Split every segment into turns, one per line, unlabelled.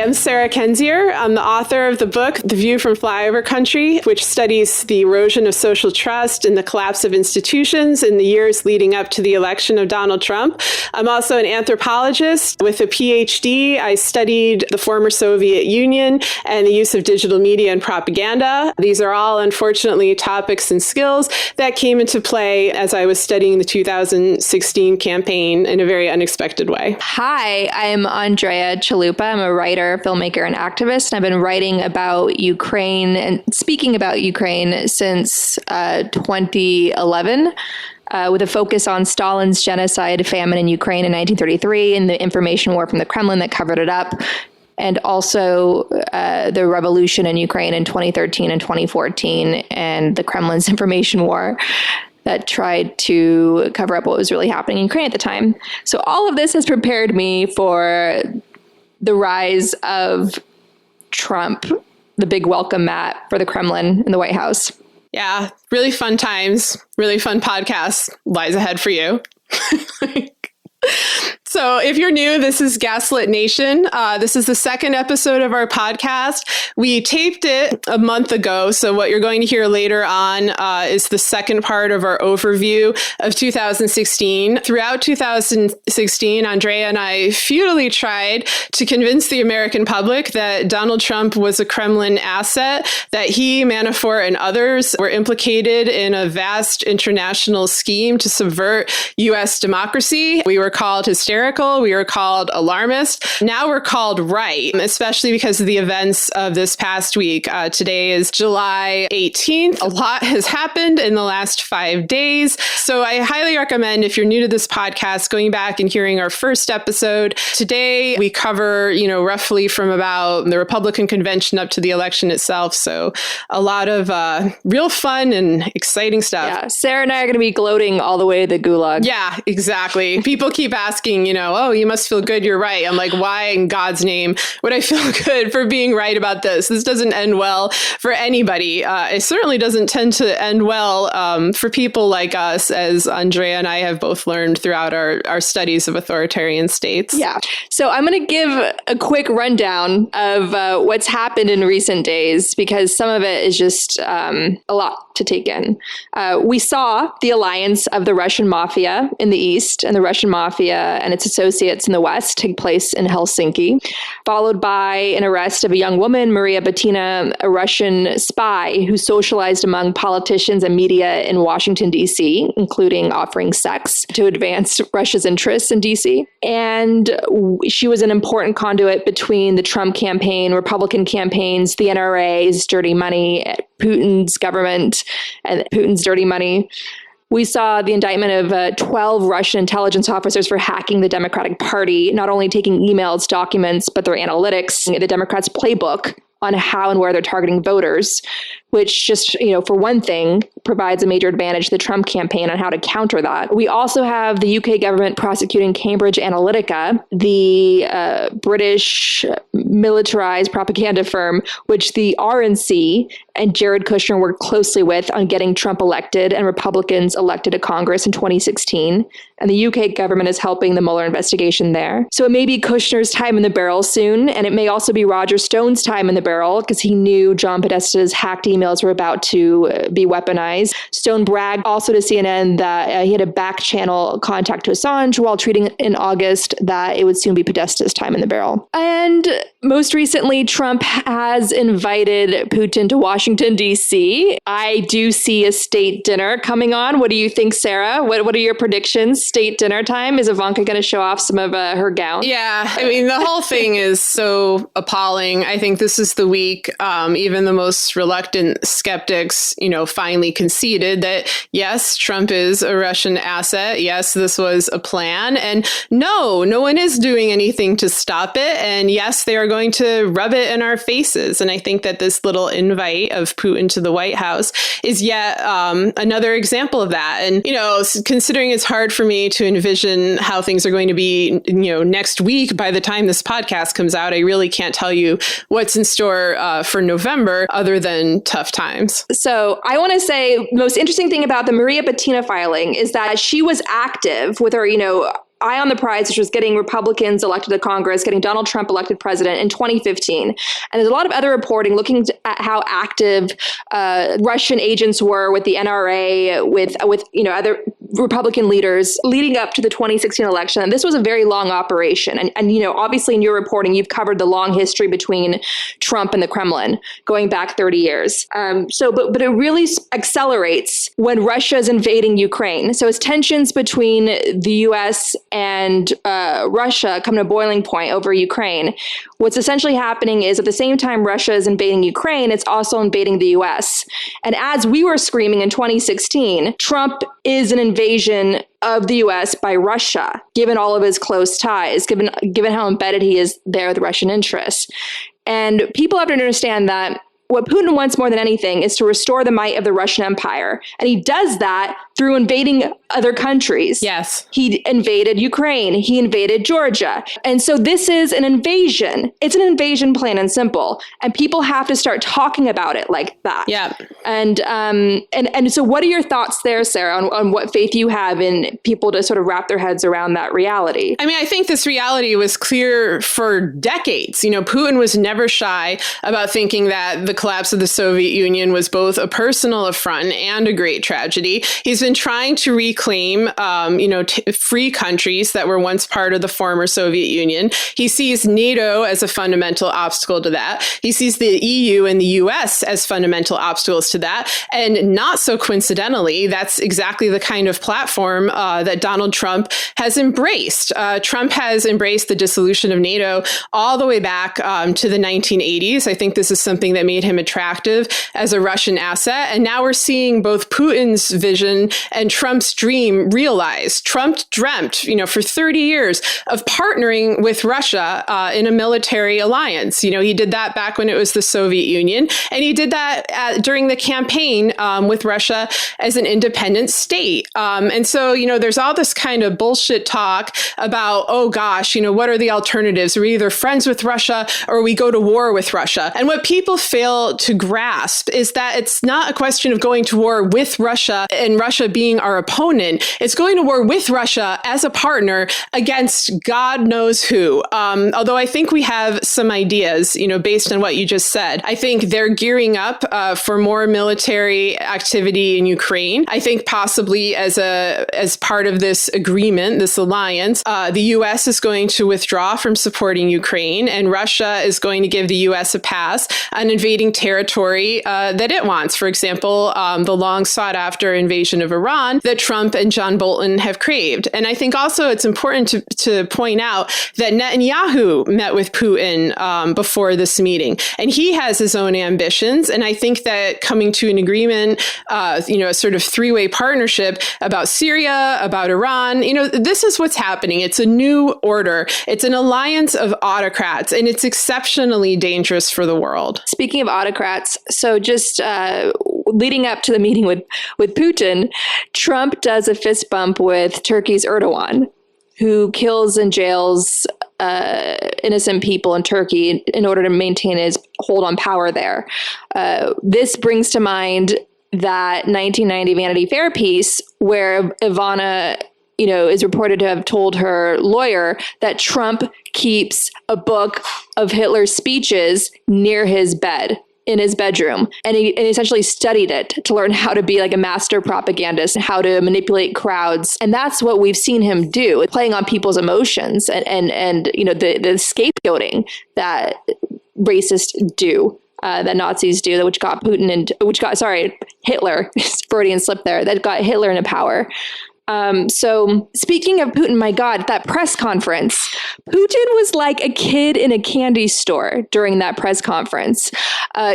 I'm Sarah Kenzier. I'm the author of the book, The View from Flyover Country, which studies the erosion of social trust and the collapse of institutions in the years leading up to the election of Donald Trump. I'm also an anthropologist with a PhD. I studied the former Soviet Union and the use of digital media and propaganda. These are all, unfortunately, topics and skills that came into play as I was studying the 2016 campaign in a very unexpected way.
Hi, I'm Andrea Chalupa. I'm a writer, filmmaker, and activist. I've been writing about Ukraine and speaking about Ukraine since 2011. With a focus on Stalin's genocide, famine in Ukraine in 1933 and the information war from the Kremlin that covered it up, and also the revolution in Ukraine in 2013 and 2014 and the Kremlin's information war that tried to cover up what was really happening in Ukraine at the time. So all of this has prepared me for the rise of Trump, the big welcome mat for the Kremlin and the White House.
Yeah, really fun times, really fun podcasts lies ahead for you. So if you're new, this is Gaslit Nation. This is the second episode of our podcast. We taped it a month ago. So what you're going to hear later on is the second part of our overview of 2016. Throughout 2016, Andrea and I futilely tried to convince the American public that Donald Trump was a Kremlin asset, that he, Manafort, and others were implicated in a vast international scheme to subvert U.S. democracy. We were called hysterical. We were called alarmist. Now we're called right, especially because of the events of this past week. Today is July 18th. A lot has happened in the last 5 days. So I highly recommend, if you're new to this podcast, going back and hearing our first episode. Today, we cover, roughly from about the Republican convention up to the election itself. So a lot of real fun and exciting stuff.
Yeah, Sarah and I are going to be gloating all the way to the gulag.
Yeah, exactly. People keep asking, oh, you must feel good. You're right. I'm like, why in God's name would I feel good for being right about this? This doesn't end well for anybody. It certainly doesn't tend to end well for people like us, as Andrea and I have both learned throughout our studies of authoritarian states.
Yeah. So I'm going to give a quick rundown of what's happened in recent days, because some of it is just a lot to take in. We saw the alliance of the Russian mafia in the East and the Russian mafia and its associates in the West take place in Helsinki, followed by an arrest of a young woman, Maria Butina, a Russian spy who socialized among politicians and media in Washington, D.C., including offering sex to advance Russia's interests in D.C. And she was an important conduit between the Trump campaign, Republican campaigns, the NRA's dirty money, Putin's government, and Putin's dirty money. We saw the indictment of 12 Russian intelligence officers for hacking the Democratic Party, not only taking emails, documents, but their analytics, the Democrats' playbook on how and where they're targeting voters, which just, for one thing, provides a major advantage to the Trump campaign on how to counter that. We also have the UK government prosecuting Cambridge Analytica, the British militarized propaganda firm, which the RNC and Jared Kushner worked closely with on getting Trump elected and Republicans elected to Congress in 2016. And the UK government is helping the Mueller investigation there. So it may be Kushner's time in the barrel soon, and it may also be Roger Stone's time in the barrel, because he knew John Podesta's hacked emails were about to be weaponized. Stone bragged also to CNN that he had a back channel contact to Assange while tweeting in August that it would soon be Podesta's time in the barrel. And most recently, Trump has invited Putin to Washington, D.C. I do see a state dinner coming on. What do you think, Sarah? What are your predictions? State dinner time? Is Ivanka going to show off some of her gown?
Yeah, I mean, the whole thing is so appalling. I think this is the week even the most reluctant skeptics, finally conceded that, yes, Trump is a Russian asset. Yes, this was a plan. And no one is doing anything to stop it. And yes, they are going to rub it in our faces. And I think that this little invite of Putin to the White House is yet another example of that. And, considering it's hard for me to envision how things are going to be, next week, by the time this podcast comes out, I really can't tell you what's in store for November other than tough times.
So I want to say the most interesting thing about the Maria Butina filing is that she was active with her, eye on the prize, which was getting Republicans elected to Congress, getting Donald Trump elected president in 2015. And there's a lot of other reporting looking at how active Russian agents were with the NRA, with other Republican leaders leading up to the 2016 election. And this was a very long operation. And obviously in your reporting, you've covered the long history between Trump and the Kremlin going back 30 years. But it really accelerates when Russia is invading Ukraine. So as tensions between the U.S. and Russia come to a boiling point over Ukraine, what's essentially happening is at the same time Russia is invading Ukraine, it's also invading the U.S. And as we were screaming in 2016, Trump is an invasion of the U.S. by Russia, given all of his close ties, given how embedded he is there with Russian interests. And people have to understand that what Putin wants more than anything is to restore the might of the Russian Empire. And he does that through invading other countries.
Yes.
He invaded Ukraine. He invaded Georgia. And so this is an invasion. It's an invasion, plain and simple. And people have to start talking about it like that.
Yeah.
And so what are your thoughts there, Sarah, on what faith you have in people to sort of wrap their heads around that reality?
I mean, I think this reality was clear for decades. Putin was never shy about thinking that the collapse of the Soviet Union was both a personal affront and a great tragedy. He's been trying to reclaim, free countries that were once part of the former Soviet Union. He sees NATO as a fundamental obstacle to that. He sees the EU and the US as fundamental obstacles to that. And not so coincidentally, that's exactly the kind of platform that Donald Trump has embraced. Trump has embraced the dissolution of NATO all the way back to the 1980s. I think this is something that made him attractive as a Russian asset. And now we're seeing both Putin's vision and Trump's dream realized. Trump dreamt, for 30 years of partnering with Russia in a military alliance. He did that back when it was the Soviet Union, and he did that during the campaign with Russia as an independent state. And so, there's all this kind of bullshit talk about, oh gosh, what are the alternatives? We're either friends with Russia or we go to war with Russia. And what people fail to grasp is that it's not a question of going to war with Russia and Russia being our opponent. It's going to war with Russia as a partner against God knows who. Although I think we have some ideas, based on what you just said. I think they're gearing up for more military activity in Ukraine. I think possibly as part of this agreement, this alliance, the U.S. is going to withdraw from supporting Ukraine, and Russia is going to give the U.S. a pass on invading territory that it wants. For example, the long sought after invasion of Iran that Trump and John Bolton have craved. And I think also it's important to point out that Netanyahu met with Putin before this meeting, and he has his own ambitions. And I think that coming to an agreement, a sort of three-way partnership about Syria, about Iran, this is what's happening. It's a new order. It's an alliance of autocrats, and it's exceptionally dangerous for the world.
Speaking of autocrats, so just leading up to the meeting with Putin, Trump does a fist bump with Turkey's Erdogan, who kills and jails innocent people in Turkey in order to maintain his hold on power there. This brings to mind that 1990 Vanity Fair piece where Ivana is reported to have told her lawyer that Trump keeps a book of Hitler's speeches near his bed, in his bedroom. And he essentially studied it to learn how to be like a master propagandist, how to manipulate crowds. And that's what we've seen him do, playing on people's emotions and the scapegoating that racists do. That Nazis do, which got Hitler, Freudian slip there, that got Hitler into power. So speaking of Putin, my God, that press conference, Putin was like a kid in a candy store during that press conference.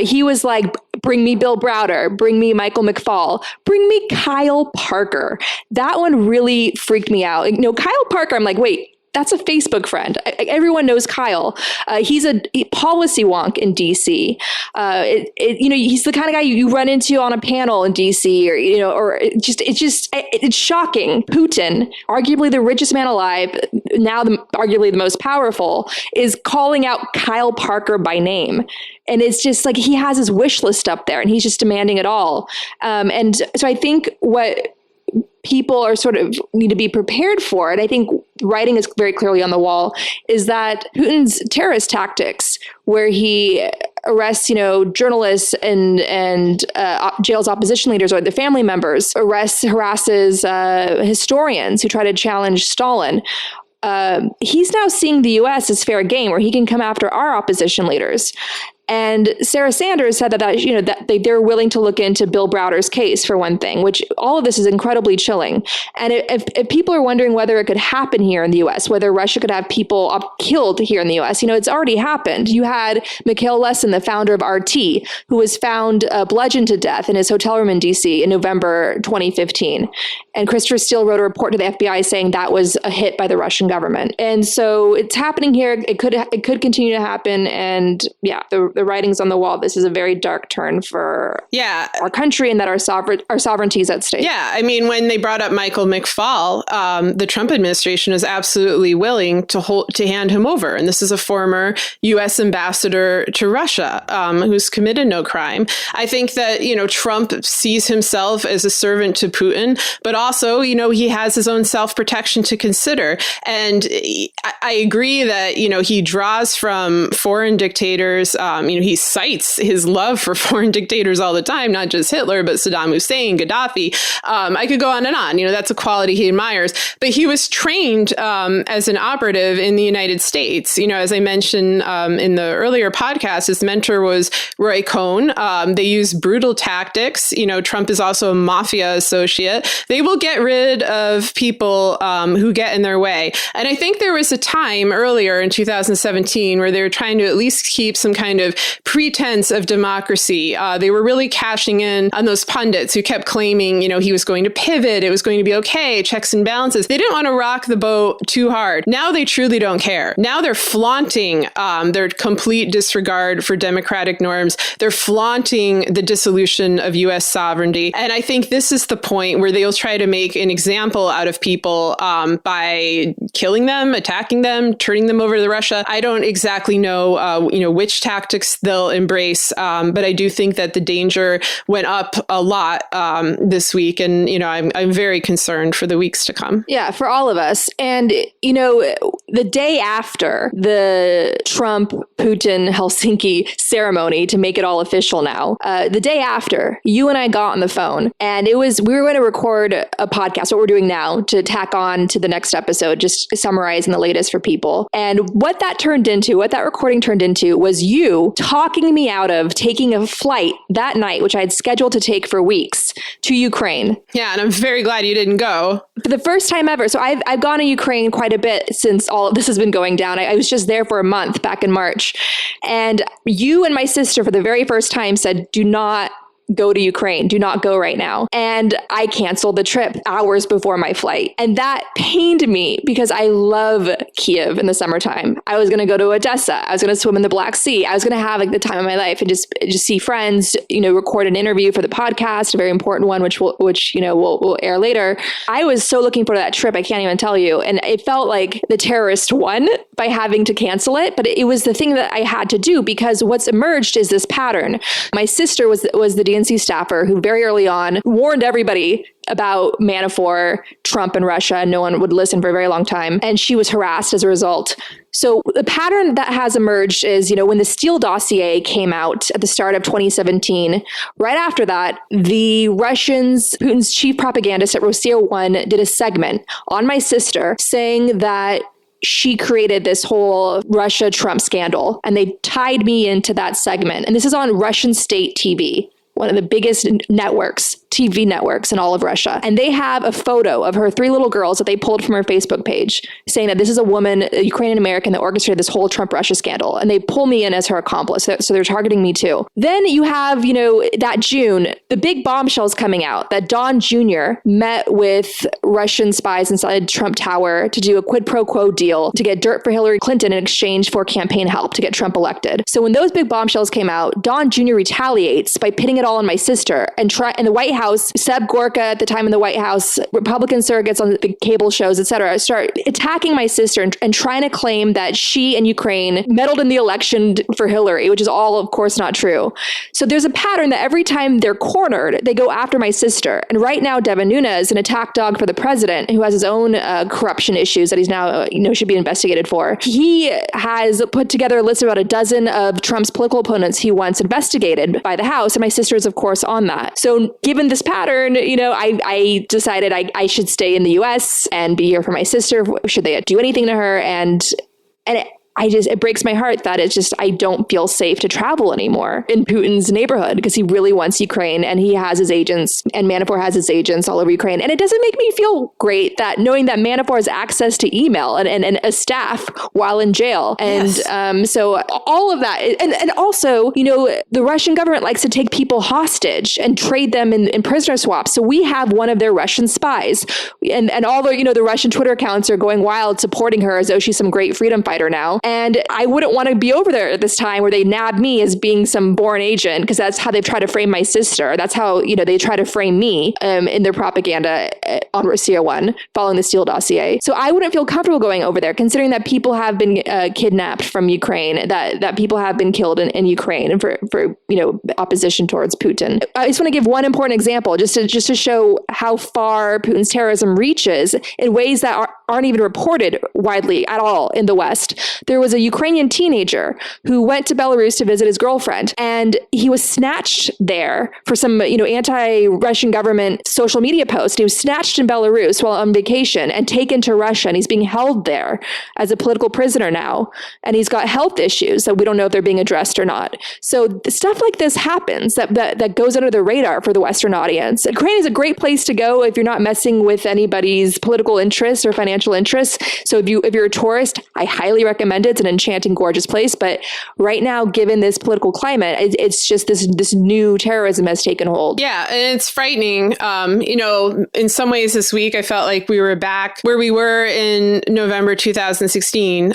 He was like, bring me Bill Browder, bring me Michael McFaul, bring me Kyle Parker. That one really freaked me out. Kyle Parker, I'm like, wait, that's a Facebook friend. Everyone knows Kyle. He's a policy wonk in DC. He's the kind of guy you run into on a panel in DC, it's shocking. Putin, arguably the richest man alive, now arguably the most powerful, is calling out Kyle Parker by name. And it's just like he has his wish list up there and he's just demanding it all. And so I think what people are sort of need to be prepared for, and I think writing is very clearly on the wall, is that Putin's terrorist tactics, where he arrests, journalists and jails opposition leaders or their family members, harasses historians who try to challenge Stalin. He's now seeing the U.S. as fair game, where he can come after our opposition leaders. And Sarah Sanders said that they're willing to look into Bill Browder's case, for one thing, which all of this is incredibly chilling. And if people are wondering whether it could happen here in the U.S., whether Russia could have people killed here in the U.S., it's already happened. You had Mikhail Lessin, the founder of RT, who was found bludgeoned to death in his hotel room in D.C. in November 2015. And Christopher Steele wrote a report to the FBI saying that was a hit by the Russian government. And so it's happening here. It could continue to happen. And yeah, the writing's on the wall. This is a very dark turn for our country, and that our sovereignty is at stake.
Yeah, I mean, when they brought up Michael McFaul, the Trump administration is absolutely willing to hand him over. And this is a former U.S. ambassador to Russia who's committed no crime. I think that, Trump sees himself as a servant to Putin, but also, he has his own self-protection to consider. And I agree that, he draws from foreign dictators. He cites his love for foreign dictators all the time, not just Hitler, but Saddam Hussein, Gaddafi. I could go on and on. That's a quality he admires. But he was trained as an operative in the United States. As I mentioned in the earlier podcast, his mentor was Roy Cohn. They use brutal tactics. Trump is also a mafia associate. They will get rid of people who get in their way. And I think there was a time earlier in 2017 where they were trying to at least keep some kind of pretense of democracy. They were really cashing in on those pundits who kept claiming, he was going to pivot. It was going to be okay. Checks and balances. They didn't want to rock the boat too hard. Now they truly don't care. Now they're flaunting their complete disregard for democratic norms. They're flaunting the dissolution of U.S. sovereignty. And I think this is the point where they'll try to make an example out of people by killing them, attacking them, turning them over to Russia. I don't exactly know, which tactics they'll embrace. But I do think that the danger went up a lot this week. And, I'm very concerned for the weeks to come.
Yeah, for all of us. And, the day after the Trump-Putin Helsinki ceremony, to make it all official now, the day after, you and I got on the phone, and we were going to record a podcast, what we're doing now, to tack on to the next episode, just summarizing the latest for people. And what that recording turned into was you talking me out of taking a flight that night, which I had scheduled to take for weeks, to Ukraine.
Yeah, and I'm very glad you didn't go.
For the first time ever. So I've gone to Ukraine quite a bit since all of this has been going down. I was just there for a month back in March. And you and my sister, for the very first time, said, do not go to Ukraine. Do not go right now. And I canceled the trip hours before my flight. And that pained me because I love Kiev in the summertime. I was going to go to Odessa. I was going to swim in the Black Sea. I was going to have the time of my life and just see friends, record an interview for the podcast, a very important one, which we'll air later. I was so looking forward to that trip. I can't even tell you. And it felt like the terrorist won by having to cancel it. But it was the thing that I had to do, because what's emerged is this pattern. My sister was the DNC staffer who very early on warned everybody about Manafort, Trump, and Russia. No one would listen for a very long time. And she was harassed as a result. So the pattern that has emerged is, when the Steele dossier came out at the start of 2017, right after that, the Russians, Putin's chief propagandist at Rossiya 1, did a segment on my sister saying that she created this whole Russia-Trump scandal. And they tied me into that segment. And this is on Russian state TV, one of the biggest networks, TV networks in all of Russia. And they have a photo of her 3 little girls that they pulled from her Facebook page saying that this is a woman, a Ukrainian American, that orchestrated this whole Trump-Russia scandal. And they pull me in as her accomplice. So they're targeting me too. Then you have, that June, the big bombshells coming out that Don Jr. met with Russian spies inside Trump Tower to do a quid pro quo deal to get dirt for Hillary Clinton in exchange for campaign help to get Trump elected. So when those big bombshells came out, Don Jr. retaliates by pitting it all on my sister, and the White House House, Seb Gorka at the time in the White House, Republican surrogates on the cable shows, etc., start attacking my sister and trying to claim that she and Ukraine meddled in the election for Hillary, which is all, of course, not true. So there's a pattern that every time they're cornered, they go after my sister. And right now, Devin Nunes, an attack dog for the president, who has his own corruption issues that he's now, should be investigated for, he has put together a list of about a dozen of Trump's political opponents he wants investigated by the House. And my sister is, of course, on that. So given this pattern, I decided I should stay in the U.S. and be here for my sister. Should they do anything to her? And it breaks my heart that I don't feel safe to travel anymore in Putin's neighborhood because he really wants Ukraine and he has his agents and Manafort has his agents all over Ukraine. And it doesn't make me feel great that knowing that Manafort has access to email and a staff while in jail. And
yes.
So all of that. And also, the Russian government likes to take people hostage and trade them in prisoner swaps. So we have one of their Russian spies and all the Russian Twitter accounts are going wild supporting her as though she's some great freedom fighter now. And I wouldn't want to be over there at this time where they nab me as being some born agent, because that's how they've tried to frame my sister. That's how, they try to frame me in their propaganda on Russia 1, following the Steele dossier. So I wouldn't feel comfortable going over there, considering that people have been kidnapped from Ukraine, that people have been killed in Ukraine and for opposition towards Putin. I just want to give one important example, just to show how far Putin's terrorism reaches in ways that aren't even reported widely at all in the West. There was a Ukrainian teenager who went to Belarus to visit his girlfriend, and he was snatched there for some, anti-Russian government social media post. He was snatched in Belarus while on vacation and taken to Russia, and he's being held there as a political prisoner now. And he's got health issues that we don't know if they're being addressed or not. So stuff like this happens that goes under the radar for the Western audience. Ukraine is a great place to go if you're not messing with anybody's political interests or financial interests. So if you're a tourist, I highly recommend it. It's an enchanting, gorgeous place. But right now, given this political climate, it's just this new terrorism has taken hold.
Yeah, and it's frightening. In some ways this week, I felt like we were back where we were in November 2016,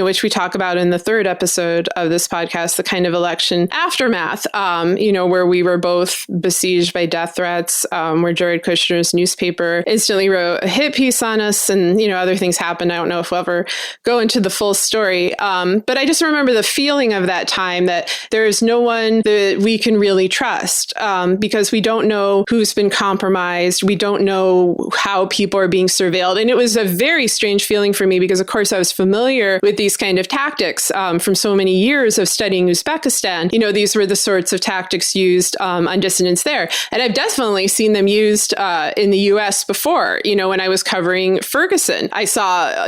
which we talk about in the third episode of this podcast, the kind of election aftermath, where we were both besieged by death threats, where Jared Kushner's newspaper instantly wrote a hit piece on us and, other things happened. I don't know if we'll ever go into the full story. But I just remember the feeling of that time that there is no one that we can really trust because we don't know who's been compromised. We don't know how people are being surveilled. And it was a very strange feeling for me because, of course, I was familiar with these kind of tactics from so many years of studying Uzbekistan. These were the sorts of tactics used on dissidents there. And I've definitely seen them used in the U.S. before. When I was covering Ferguson, I saw,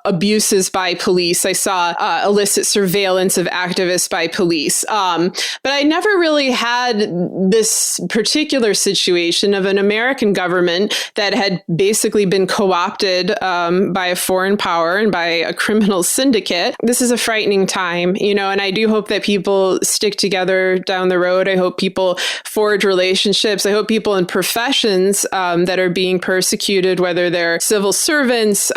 abuses by police. I saw illicit surveillance of activists by police. But I never really had this particular situation of an American government that had basically been co-opted by a foreign power and by a criminal syndicate. This is a frightening time, and I do hope that people stick together down the road. I hope people forge relationships. I hope people in professions that are being persecuted, whether they're civil servants,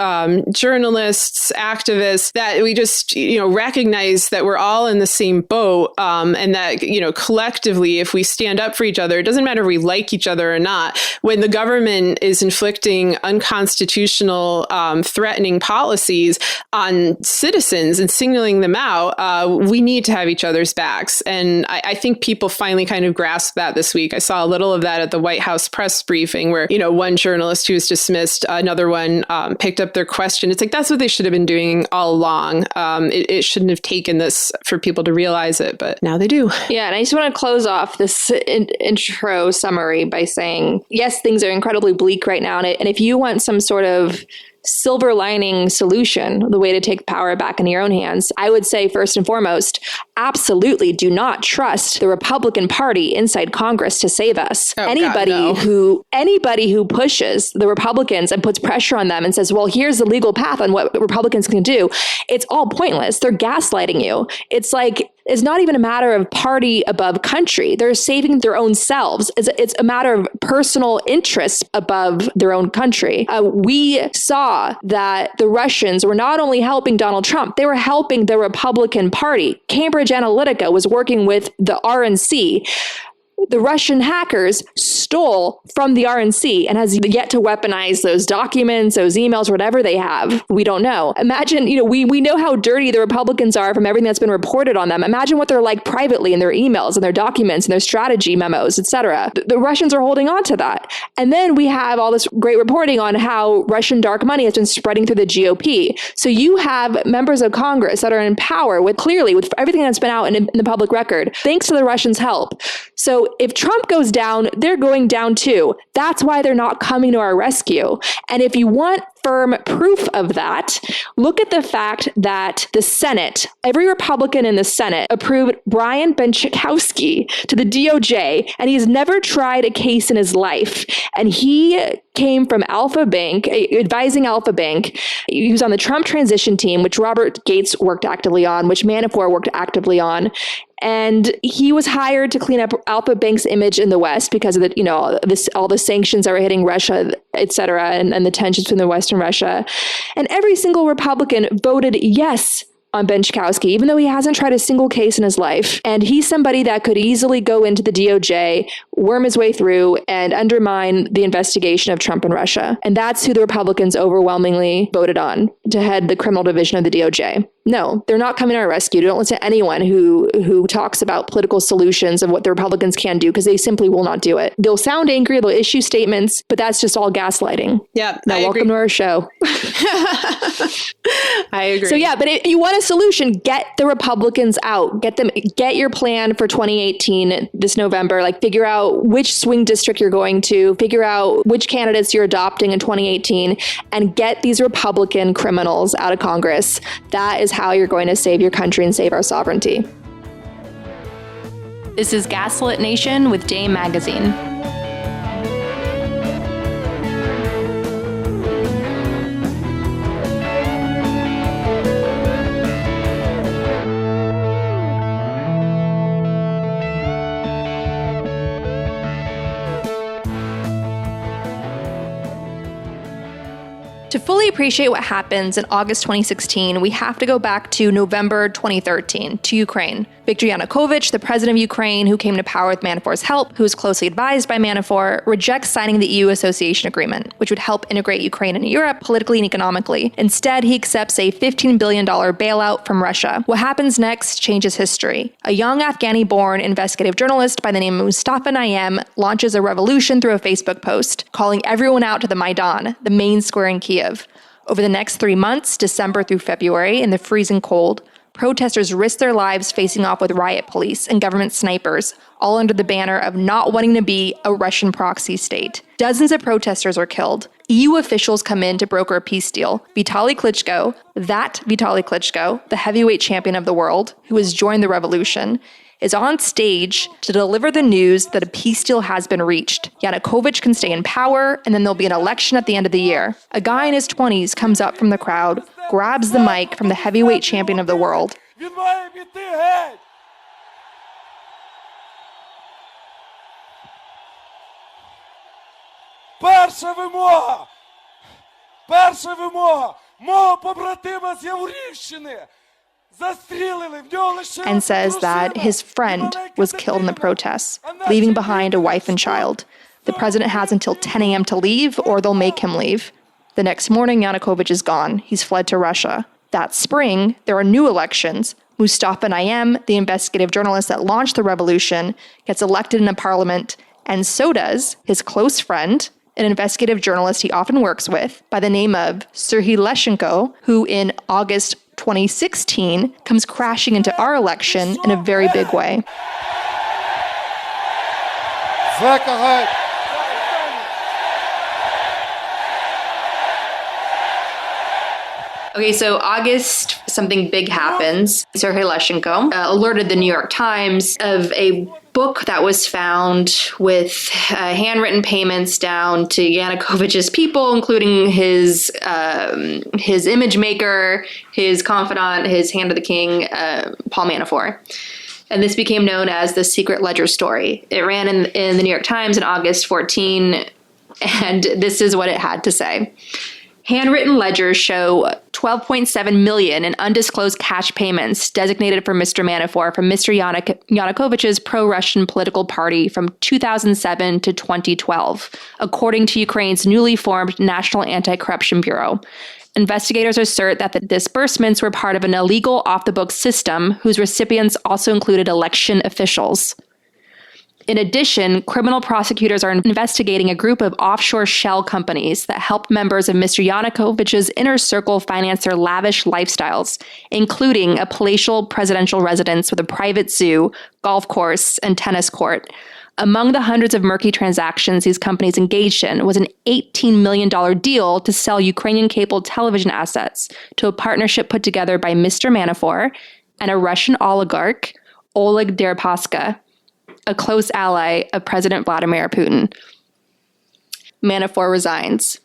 journalists, activists, that we just, recognize that we're all in the same boat and that, collectively, if we stand up for each other, it doesn't matter if we like each other or not. When the government is inflicting unconstitutional, threatening policies on citizens and signaling them out, we need to have each other's backs. And I think people finally kind of grasped that this week. I saw a little of that at the White House press briefing where, one journalist who was dismissed, another one picked up their question. It's like, that's what they should have been doing all along. It shouldn't have taken this for people to realize it, but now they do.
Yeah, and I just want to close off this intro summary by saying, yes, things are incredibly bleak right now. And if you want some sort of silver lining solution, the way to take power back in your own hands, I would say first and foremost, absolutely do not trust the Republican Party inside Congress to save us. Anybody who pushes the Republicans and puts pressure on them and says, well, here's the legal path on what Republicans can do, it's all pointless. They're gaslighting you. It's like, it's not even a matter of party above country. They're saving their own selves. It's a matter of personal interests above their own country. We saw that the Russians were not only helping Donald Trump, they were helping the Republican Party. Cambridge Analytica was working with the RNC. The Russian hackers stole from the RNC and has yet to weaponize those documents, those emails, whatever they have. We don't know. Imagine, we know how dirty the Republicans are from everything that's been reported on them. Imagine what they're like privately in their emails and their documents and their strategy memos, etc. The Russians are holding on to that. And then we have all this great reporting on how Russian dark money has been spreading through the GOP. So you have members of Congress that are in power with everything that's been out in the public record, thanks to the Russians' help. So if Trump goes down, they're going down too. That's why they're not coming to our rescue. And if you want firm proof of that, look at the fact that the Senate, every Republican in the Senate approved Brian Benchikowski to the DOJ, and he's never tried a case in his life. And he came from Alpha Bank, advising Alpha Bank. He was on the Trump transition team, which Robert Gates worked actively on, which Manafort worked actively on. And he was hired to clean up Alpha Bank's image in the West because of all the sanctions that were hitting Russia, et cetera, and the tensions between the West and Russia. And every single Republican voted yes on Benchikowski, even though he hasn't tried a single case in his life. And he's somebody that could easily go into the DOJ, worm his way through, and undermine the investigation of Trump and Russia. And that's who the Republicans overwhelmingly voted on to head the criminal division of the DOJ. No, they're not coming to our rescue. Don't listen to anyone who talks about political solutions of what the Republicans can do, because they simply will not do it. They'll sound angry, they'll issue statements, but that's just all gaslighting.
Yeah,
now, welcome to our show.
I agree.
So yeah, but if you want a solution, get the Republicans out. Get your plan for 2018 this November. Like, figure out which swing district you're going to, figure out which candidates you're adopting in 2018, and get these Republican criminals out of Congress. That is how you're going to save your country and save our sovereignty.
This is Gaslit Nation with Dame Magazine. To fully appreciate what happens in August 2016, we have to go back to November 2013, to Ukraine. Viktor Yanukovych, the president of Ukraine, who came to power with Manafort's help, who was closely advised by Manafort, rejects signing the EU association agreement, which would help integrate Ukraine into Europe politically and economically. Instead, he accepts a $15 billion bailout from Russia. What happens next changes history. A young Afghani-born investigative journalist by the name of Mustafa Nayyem launches a revolution through a Facebook post, calling everyone out to the Maidan, the main square in Kiev. Over the next 3 months, December through February, in the freezing cold, protesters risked their lives facing off with riot police and government snipers, all under the banner of not wanting to be a Russian proxy state. Dozens of protesters are killed. EU officials come in to broker a peace deal. Vitaly Klitschko, the heavyweight champion of the world, who has joined the revolution, is on stage to deliver the news that a peace deal has been reached. Yanukovych can stay in power, and then there'll be an election at the end of the year. A guy in his 20s comes up from the crowd, grabs the mic from the heavyweight champion of the world.
Перша вимога мого побратима з Яворівщини.
And says that his friend was killed in the protests, leaving behind a wife and child. The president has until 10 a.m. to leave, or they'll make him leave. The next morning, Yanukovych is gone. He's fled to Russia. That spring, there are new elections. Mustafa Nayyem, the investigative journalist that launched the revolution, gets elected in a parliament, and so does his close friend, an investigative journalist he often works with, by the name of Serhiy Leshchenko, who in August 2016 comes crashing into our election in a very big way. Okay, so August, something big happens. Serhiy Leshchenko alerted the New York Times of a book that was found with handwritten payments down to Yanukovych's people, including his image maker, his confidant, his hand of the king, Paul Manafort. And this became known as the Secret Ledger story. It ran in the New York Times in August 14, and this is what it had to say. Handwritten ledgers show $12.7 million in undisclosed cash payments designated for Mr. Manafort from Mr. Yanukovych's pro-Russian political party from 2007 to 2012, according to Ukraine's newly formed National Anti-Corruption Bureau. Investigators assert that the disbursements were part of an illegal off-the-books system whose recipients also included election officials. In addition, criminal prosecutors are investigating a group of offshore shell companies that help members of Mr. Yanukovych's inner circle finance their lavish lifestyles, including a palatial presidential residence with a private zoo, golf course, and tennis court. Among the hundreds of murky transactions these companies engaged in was an $18 million deal to sell Ukrainian cable television assets to a partnership put together by Mr. Manafort and a Russian oligarch, Oleg Deripaska, a close ally of President Vladimir Putin. Manafort resigns.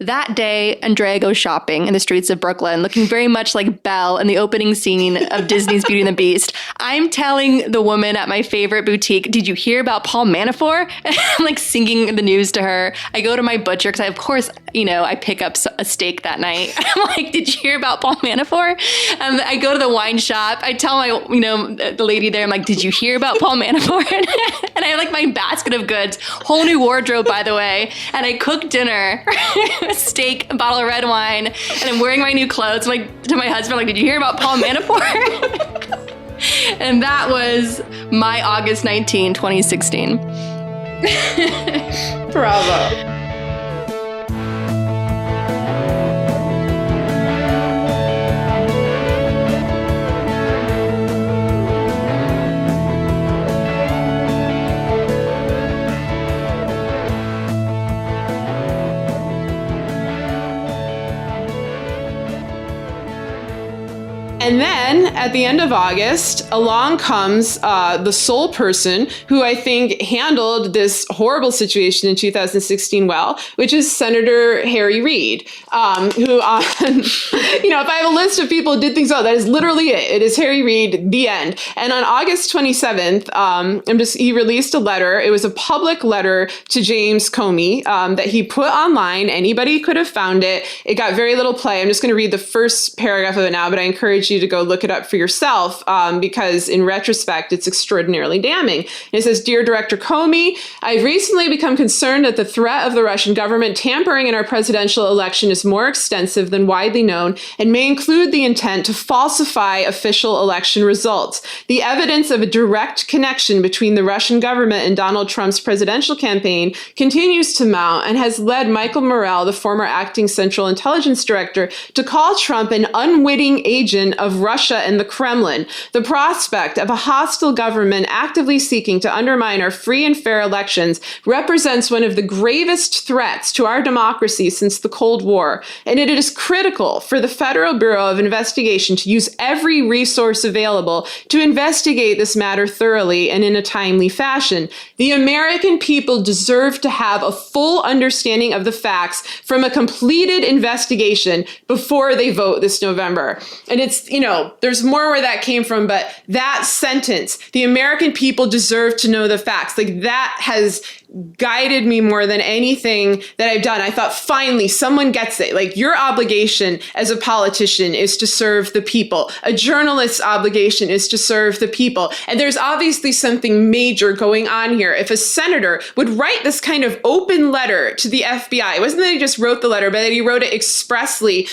That day, Andrea goes shopping in the streets of Brooklyn, looking very much like Belle in the opening scene of Disney's Beauty and the Beast. I'm telling the woman at my favorite boutique, did you hear about Paul Manafort? And I'm like singing the news to her. I go to my butcher because of course, I pick up a steak that night. I'm like, did you hear about Paul Manafort? I go to the wine shop. I tell my, the lady there, I'm like, did you hear about Paul Manafort? And I have like my basket of goods, whole new wardrobe, by the way. And I cook dinner. A steak, a bottle of red wine, and I'm wearing my new clothes. I'm like to my husband, like, did you hear about Paul Manafort? And that was my August 19, 2016.
Bravo. And then at the end of August, along comes the sole person who I think handled this horrible situation in 2016 well, which is Senator Harry Reid, who if I have a list of people who did things well, that is literally it. It is Harry Reid, the end. And on August 27th, he released a letter. It was a public letter to James Comey that he put online. Anybody could have found it. It got very little play. I'm just going to read the first paragraph of it now, but I encourage you to go look it up for yourself because in retrospect, it's extraordinarily damning. And it says, Dear Director Comey, I've recently become concerned that the threat of the Russian government tampering in our presidential election is more extensive than widely known and may include the intent to falsify official election results. The evidence of a direct connection between the Russian government and Donald Trump's presidential campaign continues to mount and has led Michael Morell, the former acting Central Intelligence Director, to call Trump an unwitting agent of Russia and the Kremlin. The prospect of a hostile government actively seeking to undermine our free and fair elections represents one of the gravest threats to our democracy since the Cold War, and it is critical for the Federal Bureau of Investigation to use every resource available to investigate this matter thoroughly and in a timely fashion. The American people deserve to have a full understanding of the facts from a completed investigation before they vote this November. And it's, there's more where that came from, but that sentence, the American people deserve to know the facts, like that has guided me more than anything that I've done. I thought, finally, someone gets it. Like, your obligation as a politician is to serve the people. A journalist's obligation is to serve the people. And there's obviously something major going on here. If a senator would write this kind of open letter to the FBI, it wasn't that he just wrote the letter, but that he wrote it expressly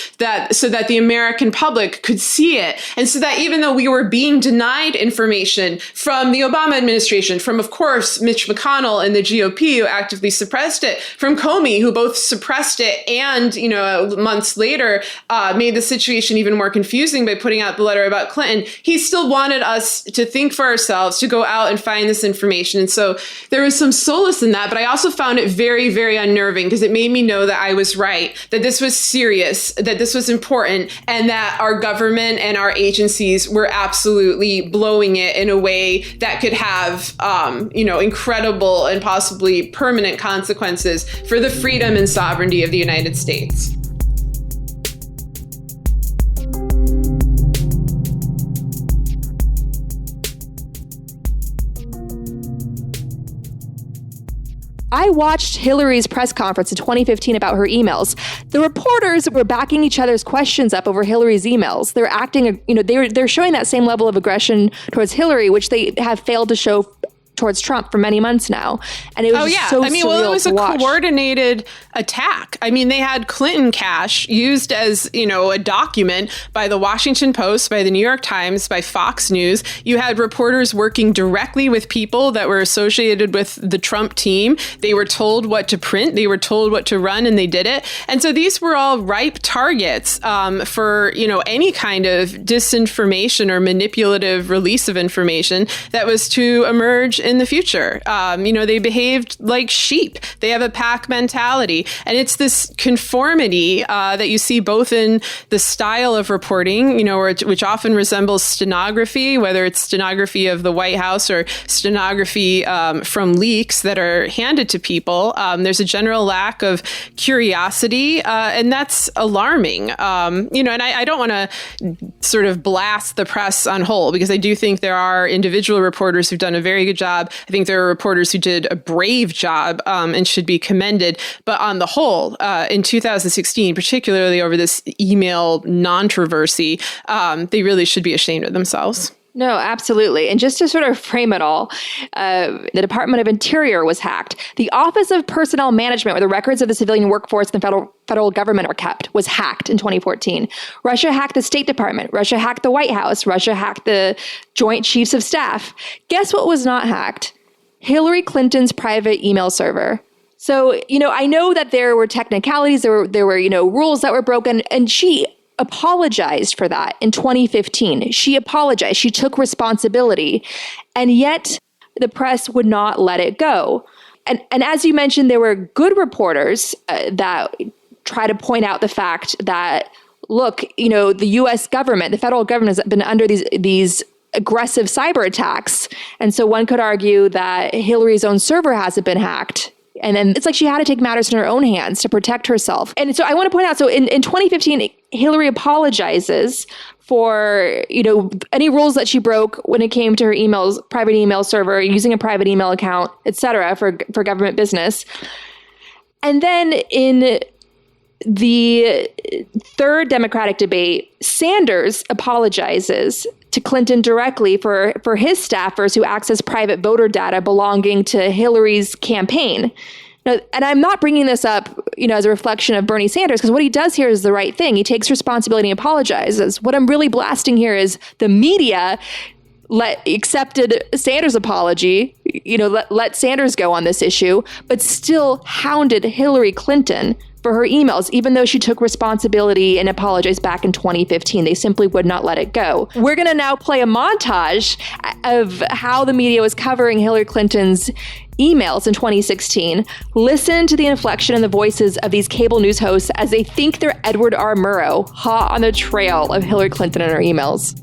so that the American public could see it. And so that even though we were being denied information from the Obama administration, from, of course, Mitch McConnell and the GOP, who actively suppressed it, from Comey, who both suppressed it and, months later made the situation even more confusing by putting out the letter about Clinton, he still wanted us to think for ourselves, to go out and find this information. And so there was some solace in that, but I also found it very, very unnerving because it made me know that I was right, that this was serious, that this was important, and that our government and our agencies were absolutely blowing it in a way that could have, incredible and possibly permanent consequences for the freedom and sovereignty of the United States.
I watched Hillary's press conference in 2015 about her emails. The reporters were backing each other's questions up over Hillary's emails. They're acting, they're showing that same level of aggression towards Hillary, which they have failed to show towards Trump for many months now. And it was so surreal
it was
to watch.
A coordinated attack. I mean, they had Clinton cash used as, a document by the Washington Post, by the New York Times, by Fox News. You had reporters working directly with people that were associated with the Trump team. They were told what to print. They were told what to run, and they did it. And so these were all ripe targets for, any kind of disinformation or manipulative release of information that was to emerge in the future. They behaved like sheep. They have a pack mentality. And it's this conformity that you see both in the style of reporting, which often resembles stenography, whether it's stenography of the White House or stenography from leaks that are handed to people. There's a general lack of curiosity, and that's alarming. And I don't want to sort of blast the press on whole, because I do think there are individual reporters who've done a very good job. I think there are reporters who did a brave job and should be commended. But on the whole, in 2016, particularly over this email controversy, they really should be ashamed of themselves.
No, absolutely. And just to sort of frame it all, the Department of Interior was hacked. The Office of Personnel Management, where the records of the civilian workforce in the federal government are kept, was hacked in 2014. Russia hacked the State Department. Russia hacked the White House. Russia hacked the Joint Chiefs of Staff. Guess what was not hacked? Hillary Clinton's private email server. So, I know that there were technicalities, there were rules that were broken, and she apologized for that in 2015. She apologized. She took responsibility. And yet the press would not let it go. And as you mentioned, there were good reporters that try to point out the fact that, look, the U.S. government, the federal government has been under these aggressive cyber attacks. And so one could argue that Hillary's own server hasn't been hacked. And then it's like she had to take matters in her own hands to protect herself. And so I want to point out, so in 2015, Hillary apologizes for, any rules that she broke when it came to her emails, private email server, using a private email account, et cetera, for government business. And then in the third Democratic debate, Sanders apologizes to Clinton directly for his staffers who access private voter data belonging to Hillary's campaign. Now, and I'm not bringing this up, as a reflection of Bernie Sanders, because what he does here is the right thing. He takes responsibility and apologizes. What I'm really blasting here is the media accepted Sanders' apology, let Sanders go on this issue, but still hounded Hillary Clinton for her emails, even though she took responsibility and apologized back in 2015. They simply would not let it go. We're going to now play a montage of how the media was covering Hillary Clinton's emails in 2016. Listen to the inflection in the voices of these cable news hosts as they think they're Edward R. Murrow, hot on the trail of Hillary Clinton and her emails.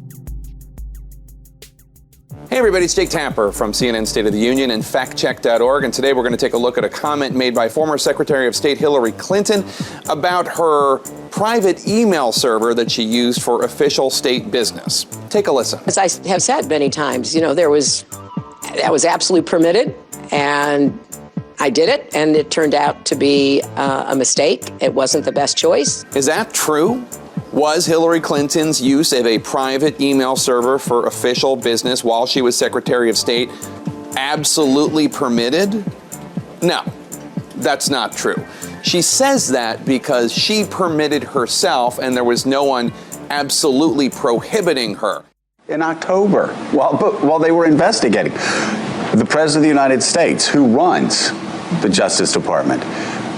Hey everybody, it's Jake Tapper from CNN State of the Union and factcheck.org, and today we're going to take a look at a comment made by former Secretary of State Hillary Clinton about her private email server that she used for official state business. Take a listen.
As I have said many times, that was absolutely permitted, and I did it, and it turned out to be a mistake. It wasn't the best choice.
Is that true? Was Hillary Clinton's use of a private email server for official business while she was Secretary of State absolutely permitted? No, that's not true. She says that because she permitted herself and there was no one absolutely prohibiting her.
In October, while they were investigating, the President of the United States, who runs the Justice Department,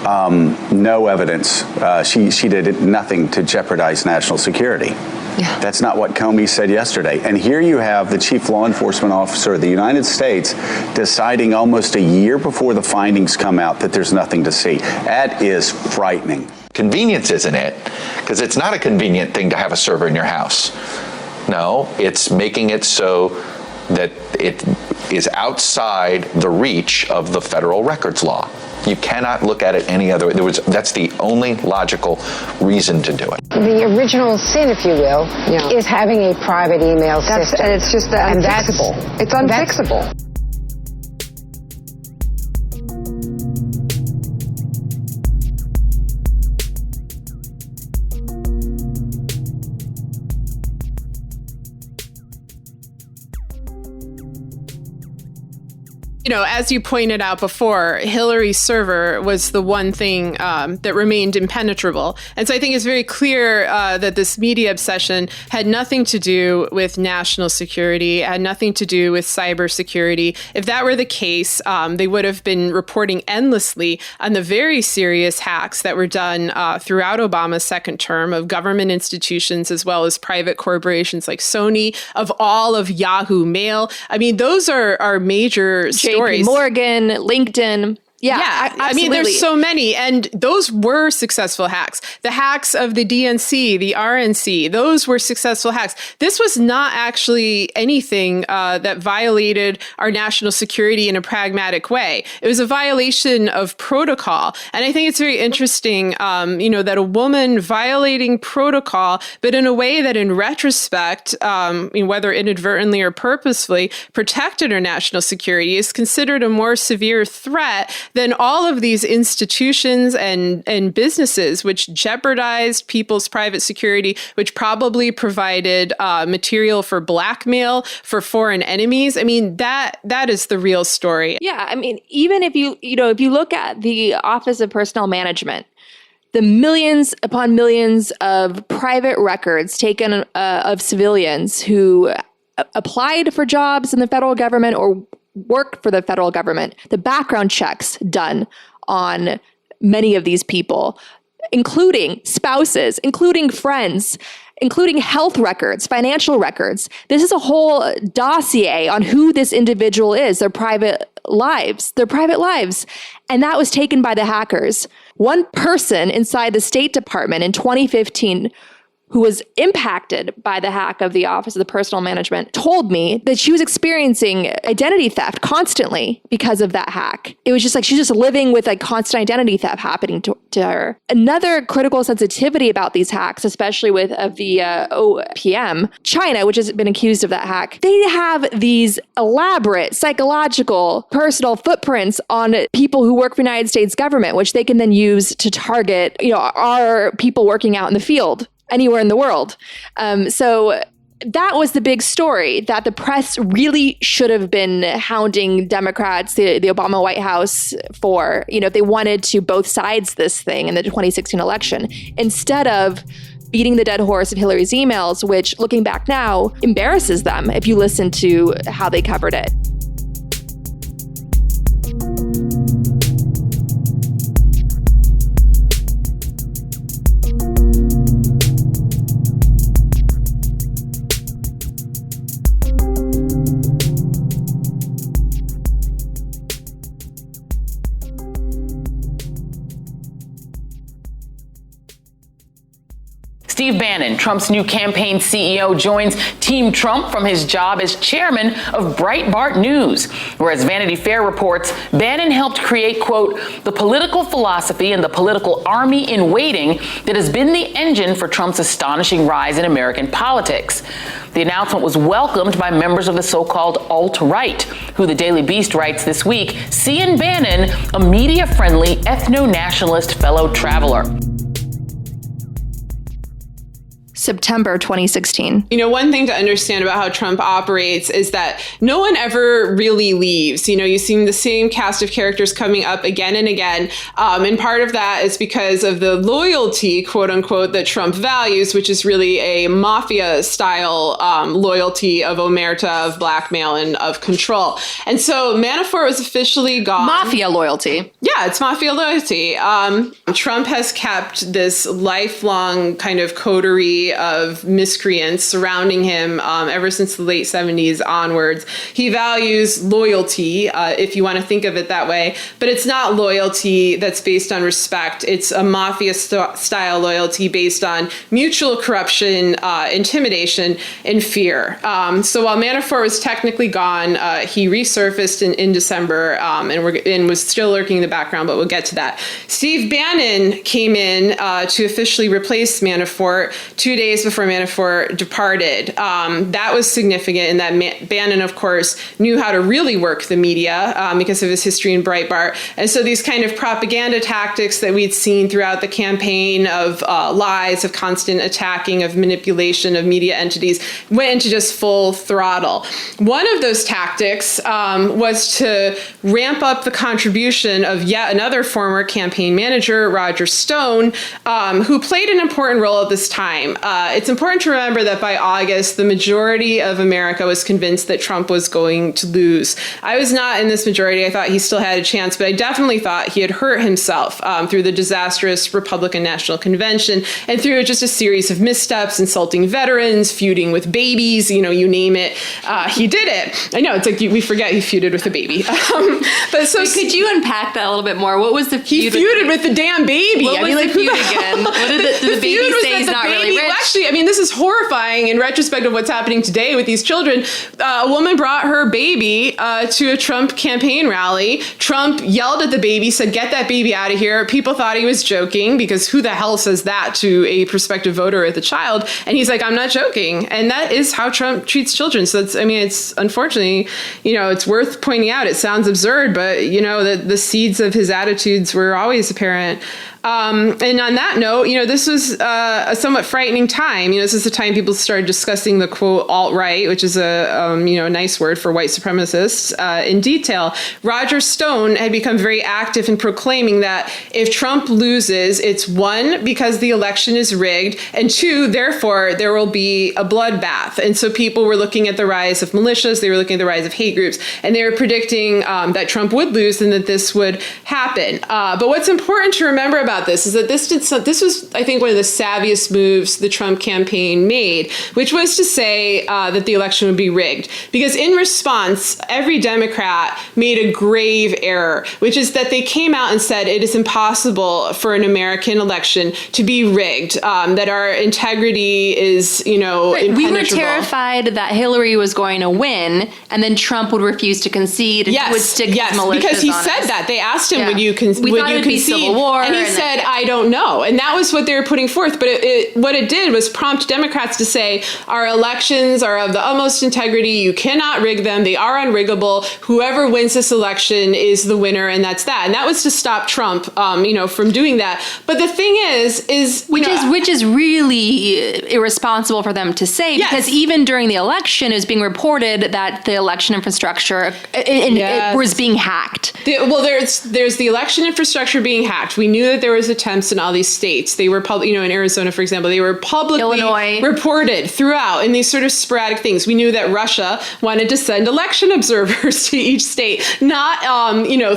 no evidence. She did nothing to jeopardize national security. Yeah. That's not what Comey said yesterday. And here you have the chief law enforcement officer of the United States deciding almost a year before the findings come out that there's nothing to see. That is frightening.
Convenience isn't it, because it's not a convenient thing to have a server in your house. No, it's making it so that it is outside the reach of the federal records law. You cannot look at it any other way. That's the only logical reason to do it.
The original sin, if you will, is having a private email system.
And it's just unfixable. It's unfixable.
As you pointed out before, Hillary's server was the one thing that remained impenetrable. And so I think it's very clear that this media obsession had nothing to do with national security, had nothing to do with cybersecurity. If that were the case, they would have been reporting endlessly on the very serious hacks that were done throughout Obama's second term of government institutions as well as private corporations like Sony, of all of Yahoo Mail. I mean, those are major stories.
JP Morgan, LinkedIn. Yeah,
I mean, there's so many. And those were successful hacks. The hacks of the DNC, the RNC, those were successful hacks. This was not actually anything that violated our national security in a pragmatic way. It was a violation of protocol. And I think it's very interesting, that a woman violating protocol, but in a way that in retrospect, whether inadvertently or purposefully, protected our national security is considered a more severe threat than all of these institutions and businesses, which jeopardized people's private security, which probably provided material for blackmail for foreign enemies. I mean, that is the real story.
Yeah, I mean, even if you look at the Office of Personnel Management, the millions upon millions of private records taken of civilians who applied for jobs in the federal government or worked for the federal government, the background checks done on many of these people, including spouses, including friends, including health records, financial records. This is a whole dossier on who this individual is, their private lives. And that was taken by the hackers. One person inside the State Department in 2015 who was impacted by the hack of the Office of the Personnel Management, told me that she was experiencing identity theft constantly because of that hack. It was just like she's just living with constant identity theft happening to her. Another critical sensitivity about these hacks, especially with the OPM, China, which has been accused of that hack, they have these elaborate psychological personal footprints on people who work for the United States government, which they can then use to target, our people working out in the field anywhere in the world. So that was the big story that the press really should have been hounding Democrats, the Obama White House for, if they wanted to both sides this thing in the 2016 election, instead of beating the dead horse of Hillary's emails, which looking back now embarrasses them if you listen to how they covered it.
Steve Bannon, Trump's new campaign CEO, joins Team Trump from his job as chairman of Breitbart News, where, as Vanity Fair reports, Bannon helped create, quote, the political philosophy and the political army in waiting that has been the engine for Trump's astonishing rise in American politics. The announcement was welcomed by members of the so-called alt-right, who the Daily Beast writes this week see in Bannon a media-friendly, ethno-nationalist fellow traveler.
September 2016.
One thing to understand about how Trump operates is that no one ever really leaves. You see the same cast of characters coming up again and again. And part of that is because of the loyalty, quote unquote, that Trump values, which is really a mafia style loyalty of omerta, of blackmail, and of control. And so Manafort was officially gone.
Mafia loyalty.
Yeah, it's mafia loyalty. Trump has kept this lifelong kind of coterie of miscreants surrounding him ever since the late 70s onwards. He values loyalty, if you want to think of it that way, but it's not loyalty that's based on respect. It's a mafia style loyalty based on mutual corruption, intimidation, and fear. So while Manafort was technically gone, he resurfaced in December and was still lurking in the background, but we'll get to that. Steve Bannon came in to officially replace Manafort 2 days before Manafort departed. That was significant in that Bannon, of course, knew how to really work the media because of his history in Breitbart. And so these kind of propaganda tactics that we'd seen throughout the campaign of lies, of constant attacking, of manipulation of media entities went into just full throttle. One of those tactics was to ramp up the contribution of yet another former campaign manager, Roger Stone, who played an important role at this time. It's important to remember that by August, the majority of America was convinced that Trump was going to lose. I was not in this majority. I thought he still had a chance, but I definitely thought he had hurt himself through the disastrous Republican National Convention and through just a series of missteps, insulting veterans, feuding with babies, you name it. He did it. I know, it's like we forget he feuded with a baby. But so
could you unpack that a little bit more? What was the feud?
He feuded with the damn baby.
What was the feud again? What did the baby say he's not really rich?
Well, actually, this is horrifying in retrospect of what's happening today with these children. A woman brought her baby to a Trump campaign rally. Trump yelled at the baby, said, "Get that baby out of here." People thought he was joking because who the hell says that to a prospective voter with a child? And he's like, "I'm not joking." And that is how Trump treats children. So it's unfortunately, it's worth pointing out. It sounds absurd, but the seeds of his attitudes were always apparent. And on that note, this was a somewhat frightening time. This is the time people started discussing the quote alt-right, which is a nice word for white supremacists, in detail. Roger Stone had become very active in proclaiming that if Trump loses, it's one, because the election is rigged, and two, therefore, there will be a bloodbath. And so people were looking at the rise of militias, they were looking at the rise of hate groups, and they were predicting that Trump would lose and that this would happen. But what's important to remember about this is that this was, I think, one of the savviest moves the Trump campaign made, which was to say that the election would be rigged. Because in response, every Democrat made a grave error, which is that they came out and said it is impossible for an American election to be rigged, that our integrity is, impenetrable.
We were terrified that Hillary was going to win, and then Trump would refuse to concede, and he would stick his militias
because he
on
said
us.
that. They asked him, would you concede?
Be civil war,
and he said, I don't know. And that was what they were putting forth. But what it did was prompt Democrats to say, our elections are of the utmost integrity. You cannot rig them. They are unriggable. Whoever wins this election is the winner, and that's that. And that was to stop Trump, from doing that. But the thing is
which is really irresponsible for them to say, because even during the election, it was being reported that the election infrastructure it was being hacked.
There's the election infrastructure being hacked. We knew that there was attempts in all these states. They were in Arizona, for example, they were publicly reported throughout in these sort of sporadic things. We knew that Russia wanted to send election observers to each state, not,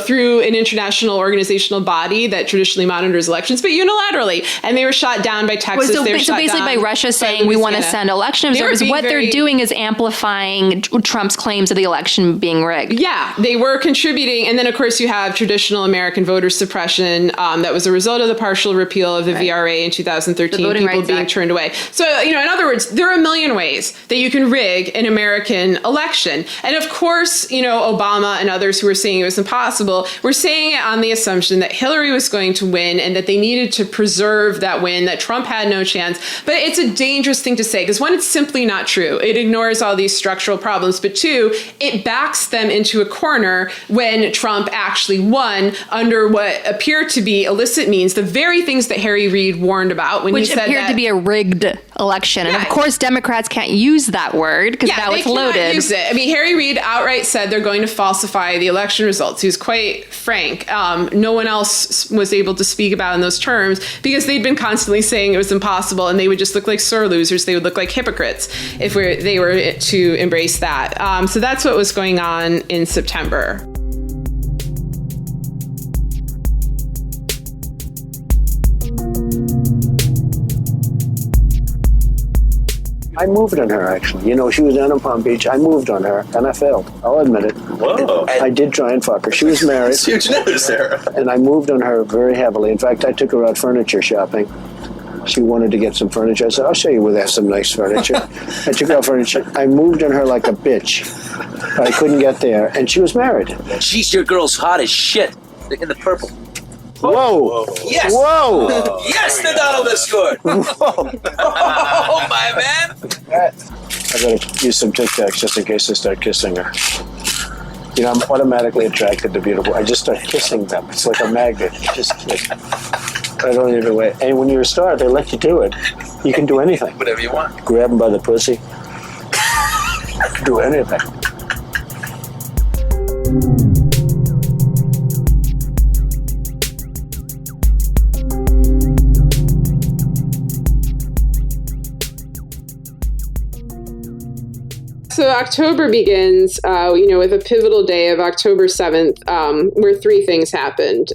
through an international organizational body that traditionally monitors elections, but unilaterally. And they were shot down by Texas.
So basically by Russia saying we want to send election observers, what they're doing is amplifying Trump's claims of the election being rigged.
Yeah, they were contributing. And then, of course, you have traditional American voter suppression that was a result of the partial repeal of the VRA in 2013, people being turned away. So, in other words, there are a million ways that you can rig an American election. And of course, Obama and others who were saying it was impossible were saying it on the assumption that Hillary was going to win and that they needed to preserve that win, that Trump had no chance. But it's a dangerous thing to say because one, it's simply not true. It ignores all these structural problems. But two, it backs them into a corner when Trump actually won under what appeared to be illicit means, the very things that Harry Reid warned about when he said that.
Which appeared to be a rigged election. And of course, Democrats can't use that word because now it's loaded.
Cannot use it. Harry Reid outright said they're going to falsify the election results. He was quite frank. No one else was able to speak about in those terms because they'd been constantly saying it was impossible and they would just look like sore losers. They would look like hypocrites if they were to embrace that. So that's what was going on in September.
I moved on her, actually. She was down in Palm Beach. I moved on her, and I failed. I'll admit it.
Whoa.
I did try and fuck her. She was married.
It's huge news, Sarah.
And I moved on her very heavily. In fact, I took her out furniture shopping. She wanted to get some furniture. I said, I'll show you where they have some nice furniture. I took her out furniture. I moved on her like a bitch. But I couldn't get there. And she was married.
Jeez, your girl's hot as shit. In the purple.
Whoa.
Yes.
Whoa.
Yes, Nadal has scored. Oh, my man.
I gotta use some Tic Tacs just in case I start kissing her. You know, I'm automatically attracted to beautiful. I just start kissing them. It's like a magnet. Just kiss. I don't even wait. And when you're a star, they let you do it. You can do anything.
Whatever you want.
Grab them by the pussy. Do anything.
So October begins, with a pivotal day of October 7th, where three things happened.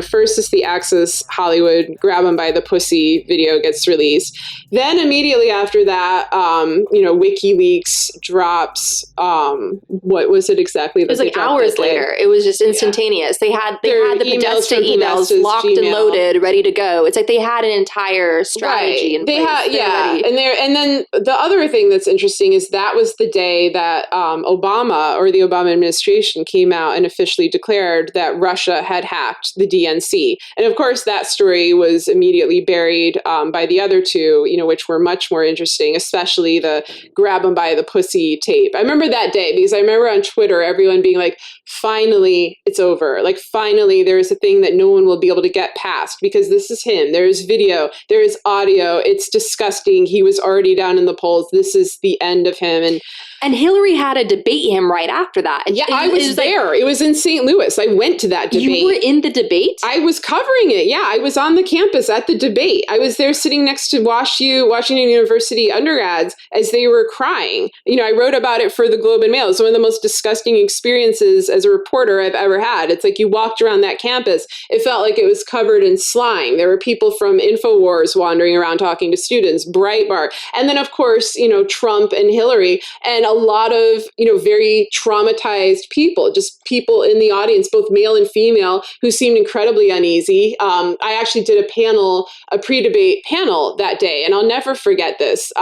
First is the Access Hollywood grab 'em by the pussy video gets released. Then immediately after that, WikiLeaks drops, what was it exactly?
It was like hours later. It was just instantaneous. They had the Podesta emails locked
Gmail.
and loaded, ready to go. It's like they had an entire strategy in place.
And then the other thing that's interesting is that was the day that Obama or the Obama administration came out and officially declared that Russia had hacked the DNC. And of course, that story was immediately buried by the other two, which were much more interesting, especially the grab 'em by the pussy tape. I remember that day because I remember on Twitter, everyone being like, finally, it's over. Like, finally, there is a thing that no one will be able to get past because this is him. There is video, there is audio. It's disgusting. He was already down in the polls. This is the end of him.
And Hillary had to debate him right after that.
Yeah, I was there. It was in St. Louis. I went to that debate.
You were in the debate?
I was covering it. Yeah, I was on the campus at the debate. I was there sitting next to Washington University undergrads as they were crying. I wrote about it for the Globe and Mail. It's one of the most disgusting experiences as a reporter I've ever had. It's like you walked around that campus. It felt like it was covered in slime. There were people from InfoWars wandering around talking to students, Breitbart. And then, of course, Trump and Hillary. And a lot of, very traumatized people, just people in the audience, both male and female, who seemed incredibly uneasy. I actually did a pre-debate panel that day, and I'll never forget this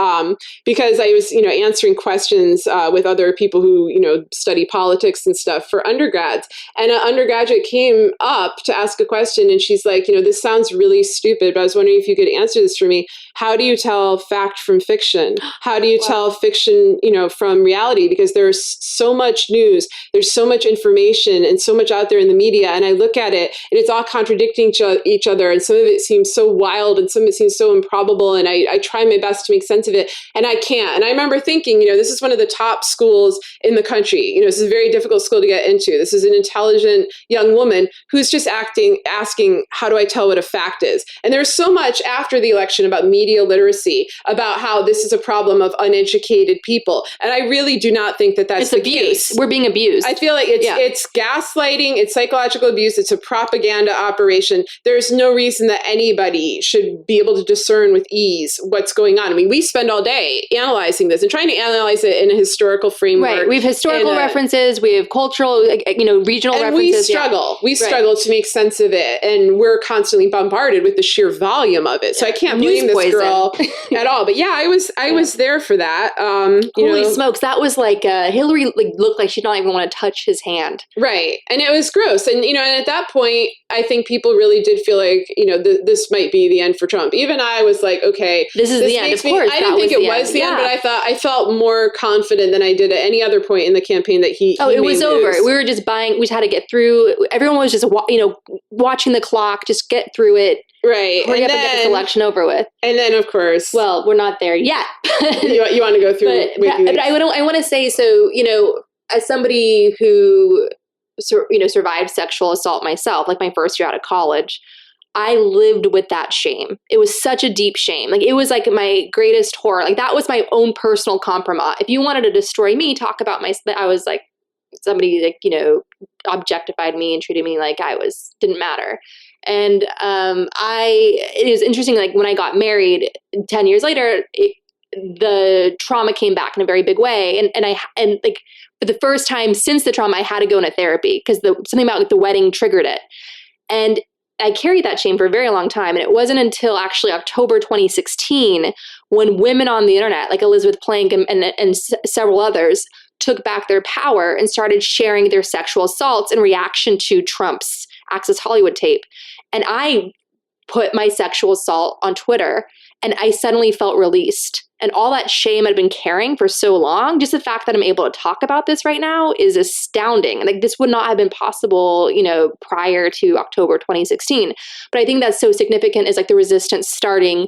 because I was, answering questions with other people who, study politics and stuff for undergrads. And an undergraduate came up to ask a question, and she's like, this sounds really stupid, but I was wondering if you could answer this for me. How do you tell fact from fiction? How do you tell fiction, from reality? Because there's so much news, there's so much information and so much out there in the media. And I look at it and it's all contradicting each other. And some of it seems so wild and some of it seems so improbable. And I try my best to make sense of it and I can't. And I remember thinking, this is one of the top schools in the country. This is a very difficult school to get into. This is an intelligent young woman who's just asking, how do I tell what a fact is? And there's so much after the election about media literacy, about how this is a problem of uneducated people. And I really do not think that that's
it's
the
abuse.
case.
We're being abused.
I feel like it's gaslighting, it's psychological abuse, it's a propaganda operation. There's no reason that anybody should be able to discern with ease what's going on. I mean, we spend all day analyzing this and trying to analyze it in a historical framework.
Right. We have historical references, we have cultural, regional
and
references.
We struggle. We struggle to make sense of it. And we're constantly bombarded with the sheer volume of it. So I can't blame this girl at all. But yeah, I was there for that.
Holy smokes, that was like Hillary looked like she didn't even want to touch his hand.
Right. And it was gross. And, and at that point, I think people really did feel like, this might be the end for Trump. Even I was like, okay,
this is the end. Of course.
I didn't think it was the end, but I felt more confident than I did at any other point in the campaign that he
it was over. We were just we just had to get through. Everyone was just, watching the clock, just get through it.
Right.
Hurry up and get this election over with.
And then, of course.
Well, we're not there yet.
you want to go through
but I want to say, so, as somebody who, survived sexual assault myself, like my first year out of college, I lived with that shame. It was such a deep shame. Like, it was like my greatest horror. Like, that was my own personal compromise. If you wanted to destroy me, talk about I was like, somebody objectified me and treated me like I didn't matter. And it was interesting, like when I got married 10 years later, the trauma came back in a very big way. And for the first time since the trauma, I had to go into therapy because something about the wedding triggered it. And I carried that shame for a very long time. And it wasn't until actually October 2016 when women on the internet, like Elizabeth Plank and several others, took back their power and started sharing their sexual assaults in reaction to Trump's Access Hollywood tape.
And I put my sexual assault on Twitter, and I suddenly felt released. And all that shame I'd been carrying for so long, just the fact that I'm able to talk about this right now is astounding. Like, this would not have been possible, prior to October 2016. But I think that's so significant is like the resistance starting,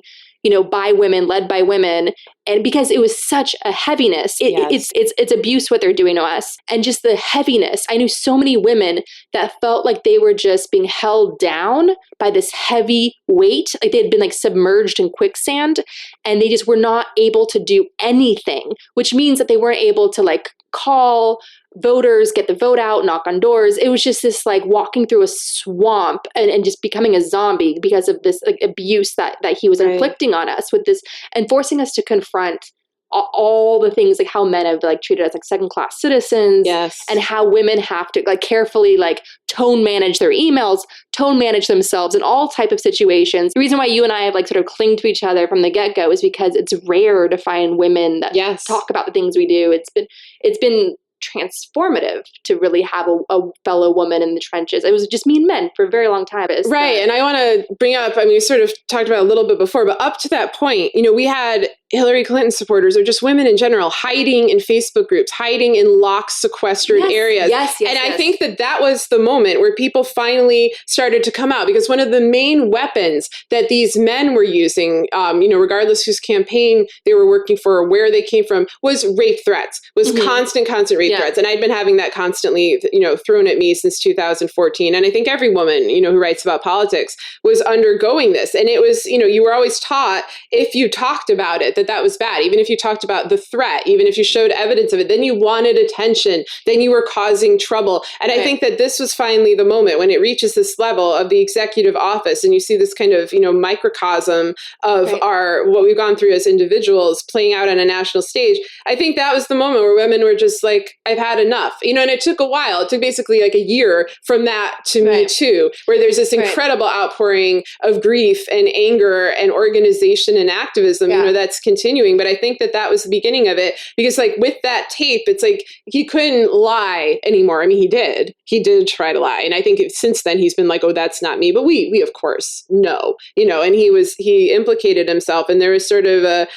by women, led by women. And because it was such a heaviness, it's abuse what they're doing to us. And just the heaviness. I knew so many women that felt like they were just being held down by this heavy weight. Like they had been like submerged in quicksand and they just were not able to do anything, which means that they weren't able to like call voters, get the vote out, knock on doors. It was just this like walking through a swamp and just becoming a zombie because of this like abuse that he was inflicting on us with this and forcing us to confront all the things like how men have like treated us like second-class citizens, and how women have to like carefully like tone manage their emails, tone manage themselves in all type of situations. The reason why you and I have like sort of clinged to each other from the get-go is because it's rare to find women that talk about the things we do. It's been transformative to really have a fellow woman in the trenches. It was just me and men for a very long time.
Right. And I want to bring up, I mean, we sort of talked about it a little bit before, but up to that point, we had Hillary Clinton supporters or just women in general hiding in Facebook groups, hiding in locked, sequestered areas. And I think that was the moment where people finally started to come out, because one of the main weapons that these men were using, regardless whose campaign they were working for or where they came from, was rape threats, was constant rape threats. And I'd been having that constantly, thrown at me since 2014. And I think every woman, who writes about politics was undergoing this. And it was, you were always taught if you talked about it, that was bad. Even if you talked about the threat, even if you showed evidence of it, then you wanted attention, then you were causing trouble. And I think that this was finally the moment when it reaches this level of the executive office and you see this kind of, microcosm of what we've gone through as individuals playing out on a national stage. I think that was the moment where women were just like, I've had enough, and it took a while. It took basically like a year from that to Me Too, where there's this incredible outpouring of grief and anger and organization and activism, that's continuing. But I think that was the beginning of it, because like with that tape, it's like he couldn't lie anymore. I mean, he did try to lie. And I think since then he's been like, oh, that's not me. But we of course know, and he implicated himself, and there was sort of a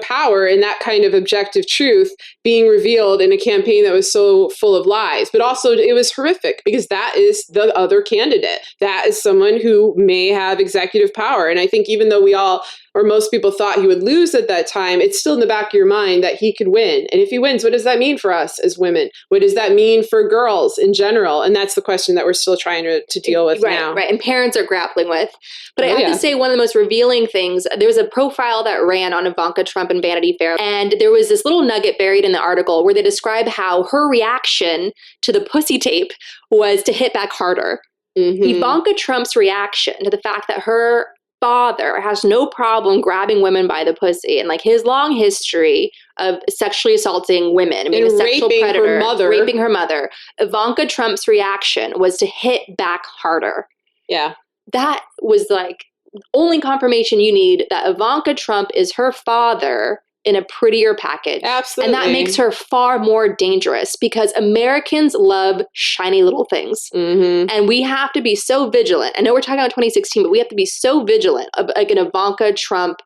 power in that kind of objective truth being revealed in a campaign that was so full of lies. But also it was horrific because that is the other candidate. That is someone who may have executive power. And I think even though we all, or most people thought he would lose at that time, it's still in the back of your mind that he could win. And if he wins, what does that mean for us as women? What does that mean for girls in general? And that's the question that we're still trying to deal with now.
Right. And parents are grappling with. But I have to say, one of the most revealing things, there was a profile that ran on Ivanka Trump in Vanity Fair. And there was this little nugget buried in the article where they describe how her reaction to the pussy tape was to hit back harder. Ivanka Trump's reaction to the fact that her father has no problem grabbing women by the pussy and like his long history of sexually assaulting women, being a sexual predator, raping her mother. Ivanka Trump's reaction was to hit back harder.
Yeah.
That was like only confirmation you need that Ivanka Trump is her father in a prettier package.
Absolutely.
And that makes her far more dangerous because Americans love shiny little things. And we have to be so vigilant. I know we're talking about 2016, but we have to be so vigilant of like an Ivanka Trump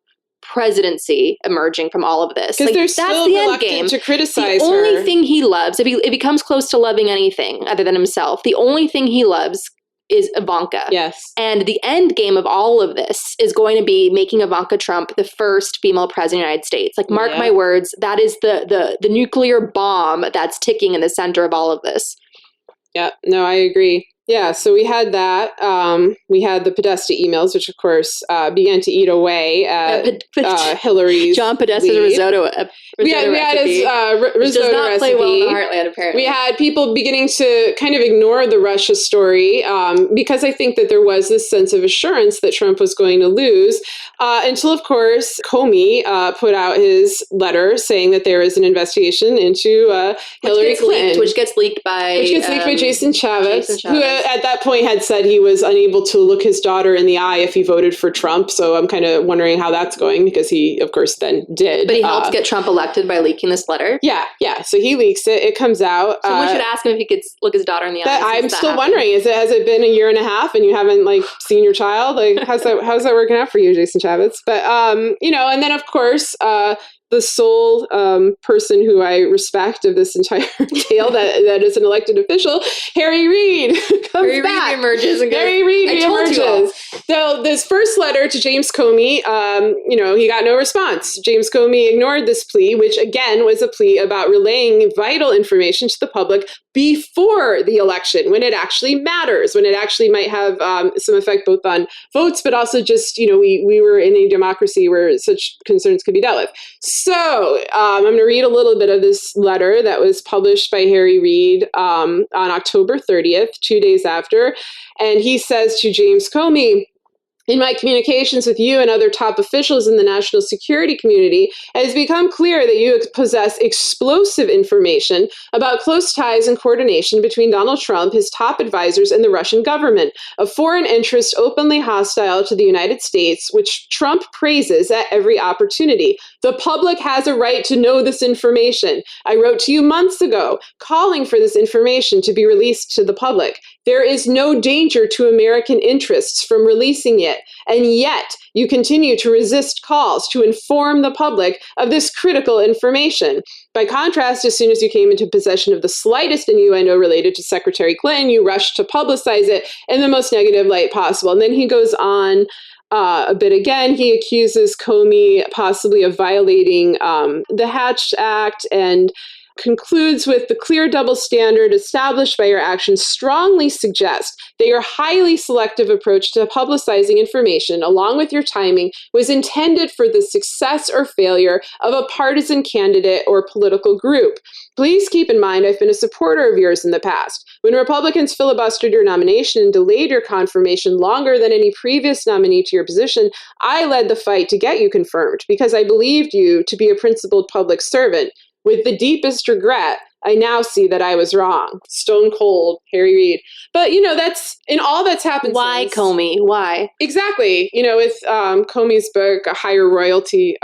presidency emerging from all of this.
Because
like,
they're still
the end
reluctant
game.
to criticize
the
her.
The only thing he loves, if he comes close to loving anything other than himself, the only thing he loves is Ivanka.
Yes.
And the end game of all of this is going to be making Ivanka Trump the first female president of the United States. Like, mark my words, that is the nuclear bomb that's ticking in the center of all of this.
Yeah, no, I agree. Yeah, so we had that. We had the Podesta emails, which, of course, began to eat away at Hillary's
John Podesta's
lead.
risotto
We had his risotto
does not
recipe.
play well in the Heartland, apparently.
We had people beginning to kind of ignore the Russia story because I think that there was this sense of assurance that Trump was going to lose until, of course, Comey put out his letter saying that there is an investigation into Hillary Clinton.
Which gets leaked by
Jason Chavez, who at that point had said he was unable to look his daughter in the eye if he voted for Trump. So I'm kind of wondering how that's going because he, of course, then did.
But he helped get Trump elected. conducted by leaking this letter?
Yeah. So he leaks it. It comes out.
Someone should ask him if he could look his daughter in the eyes.
I'm still wondering, has it been a year and a half and you haven't seen your child? How's that working out for you, Jason Chaffetz? But, and then of course, the sole person who I respect of this entire tale that is an elected official, Harry Reid, comes back.
Reemerges and goes,
Harry Reid reemerges. So this first letter to James Comey, he got no response. James Comey ignored this plea, which again was a plea about relaying vital information to the public before the election, when it actually matters, when it actually might have some effect both on votes, but also just, we were in a democracy where such concerns could be dealt with. So I'm going to read a little bit of this letter that was published by Harry Reid on October 30th, 2 days after. And he says to James Comey, "In my communications with you and other top officials in the national security community, it has become clear that you possess explosive information about close ties and coordination between Donald Trump, his top advisors, and the Russian government, a foreign interest openly hostile to the United States, which Trump praises at every opportunity. The public has a right to know this information. I wrote to you months ago, calling for this information to be released to the public. There is no danger to American interests from releasing it. And yet, you continue to resist calls to inform the public of this critical information. By contrast, as soon as you came into possession of the slightest innuendo related to Secretary Clinton, you rushed to publicize it in the most negative light possible." And then he goes on a bit again. He accuses Comey possibly of violating the Hatch Act and concludes with, "The clear double standard established by your actions strongly suggests that your highly selective approach to publicizing information, along with your timing, was intended for the success or failure of a partisan candidate or political group. Please keep in mind I've been a supporter of yours in the past. When Republicans filibustered your nomination and delayed your confirmation longer than any previous nominee to your position, I led the fight to get you confirmed because I believed you to be a principled public servant. With the deepest regret, I now see that I was wrong." Stone cold, Harry Reid. But, that's in all that's happened.
Why,
since,
Comey? Why?
Exactly. With Comey's book, A Higher Loyalty.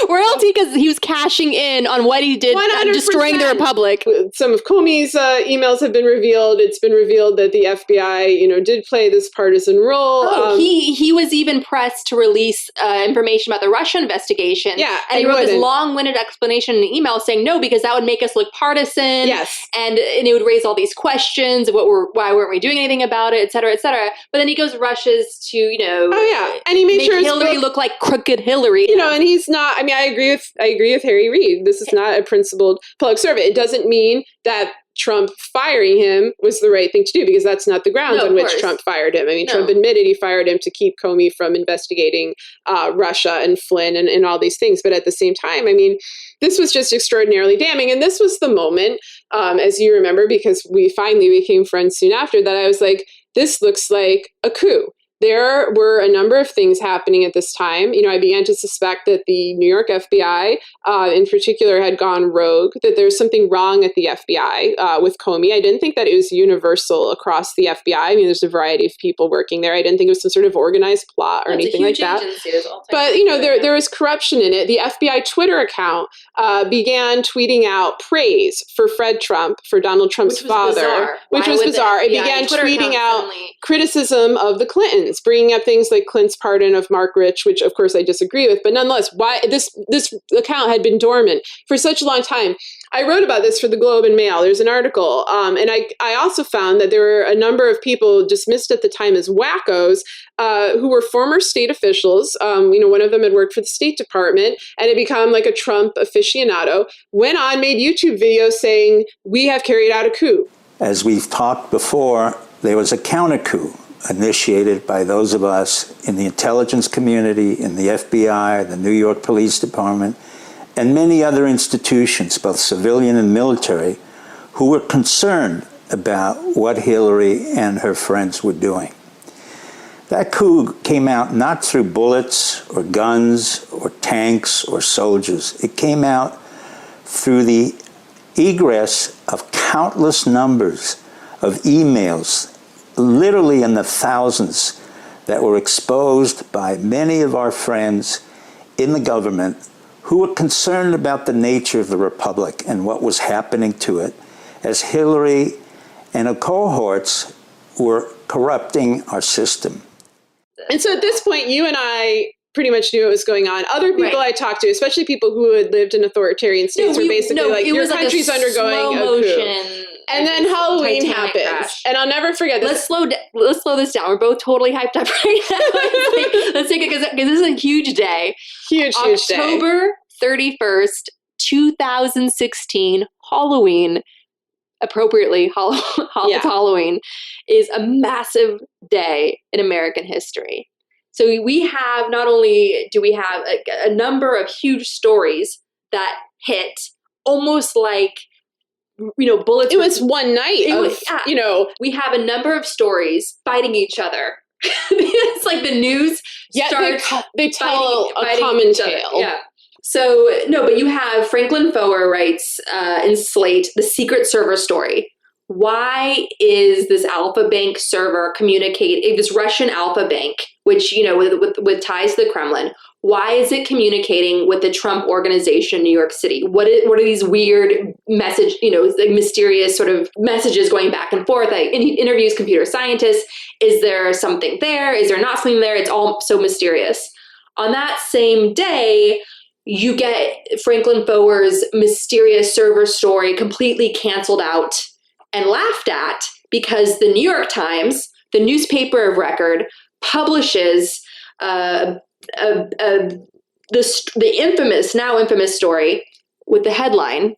Royalty because he was cashing in on what he did,
100%.
Destroying the Republic.
Some of Comey's emails have been revealed. It's been revealed that the FBI, did play this partisan role.
He was even pressed to release information about the Russia investigation.
Yeah,
and he wrote this long-winded explanation in an email saying no, because that would make us look partisan.
Yes.
And it would raise all these questions of why weren't we doing anything about it, et cetera, et cetera. But then he rushes to,
and he made
make
sure
Hillary look like crooked Hillary.
And he's not, I agree with Harry Reid. This is not a principled public servant. It doesn't mean that Trump firing him was the right thing to do, because that's not the grounds on which Trump fired him. Trump admitted he fired him to keep Comey from investigating Russia and Flynn and all these things. But at the same time, this was just extraordinarily damning. And this was the moment, as you remember, because we finally became friends soon after, that I was like, this looks like a coup. There were a number of things happening at this time. I began to suspect that the New York FBI, in particular, had gone rogue, that there was something wrong at the FBI with Comey. I didn't think that it was universal across the FBI. There's a variety of people working there. I didn't think it was some sort of organized plot or anything like that. But, there was corruption in it. The FBI Twitter account began tweeting out praise for Fred Trump, for Donald Trump's father, which was bizarre. It began tweeting out criticism of the Clintons, bringing up things like Clint's pardon of Mark Rich, which of course I disagree with, but nonetheless, why this account had been dormant for such a long time. I wrote about this for the Globe and Mail. There's an article, and I also found that there were a number of people dismissed at the time as wackos who were former state officials. One of them had worked for the State Department and had become like a Trump aficionado, went on, made YouTube videos saying, "We have carried out a coup."
As we've talked before, there was a counter coup initiated by those of us in the intelligence community, in the FBI, the New York Police Department, and many other institutions, both civilian and military, who were concerned about what Hillary and her friends were doing. That coup came out not through bullets or guns or tanks or soldiers. It came out through the egress of countless numbers of emails, literally in the thousands, that were exposed by many of our friends in the government who were concerned about the nature of the republic and what was happening to it, as Hillary and her cohorts were corrupting our system.
And so at this point, you and I pretty much knew what was going on. Other people I talked to, especially people who had lived in authoritarian states, were basically like, your country's undergoing a coup. And then Halloween happens. Crash. And I'll never forget this.
Let's slow this down. We're both totally hyped up right now. Let's take it, because this is a huge day.
Huge day.
October 31st, 2016, Halloween, appropriately, Halloween, is a massive day in American history. So we have, not only do we have a number of huge stories that hit almost like, bullets.
It was one night
we have a number of stories fighting each other. It's like the news starts.
They tell a common tale.
Yeah. So, but you have Franklin Foer writes in Slate, the secret server story. Why is this Alpha Bank server this Russian Alpha Bank, which, with ties to the Kremlin, why is it communicating with the Trump organization in New York City? What are these weird mysterious sort of messages going back and forth? He interviews computer scientists. Is there something there? Is there not something there? It's all so mysterious. On that same day, you get Franklin Foer's mysterious server story completely canceled out and laughed at because the New York Times, the newspaper of record, publishes the infamous story with the headline,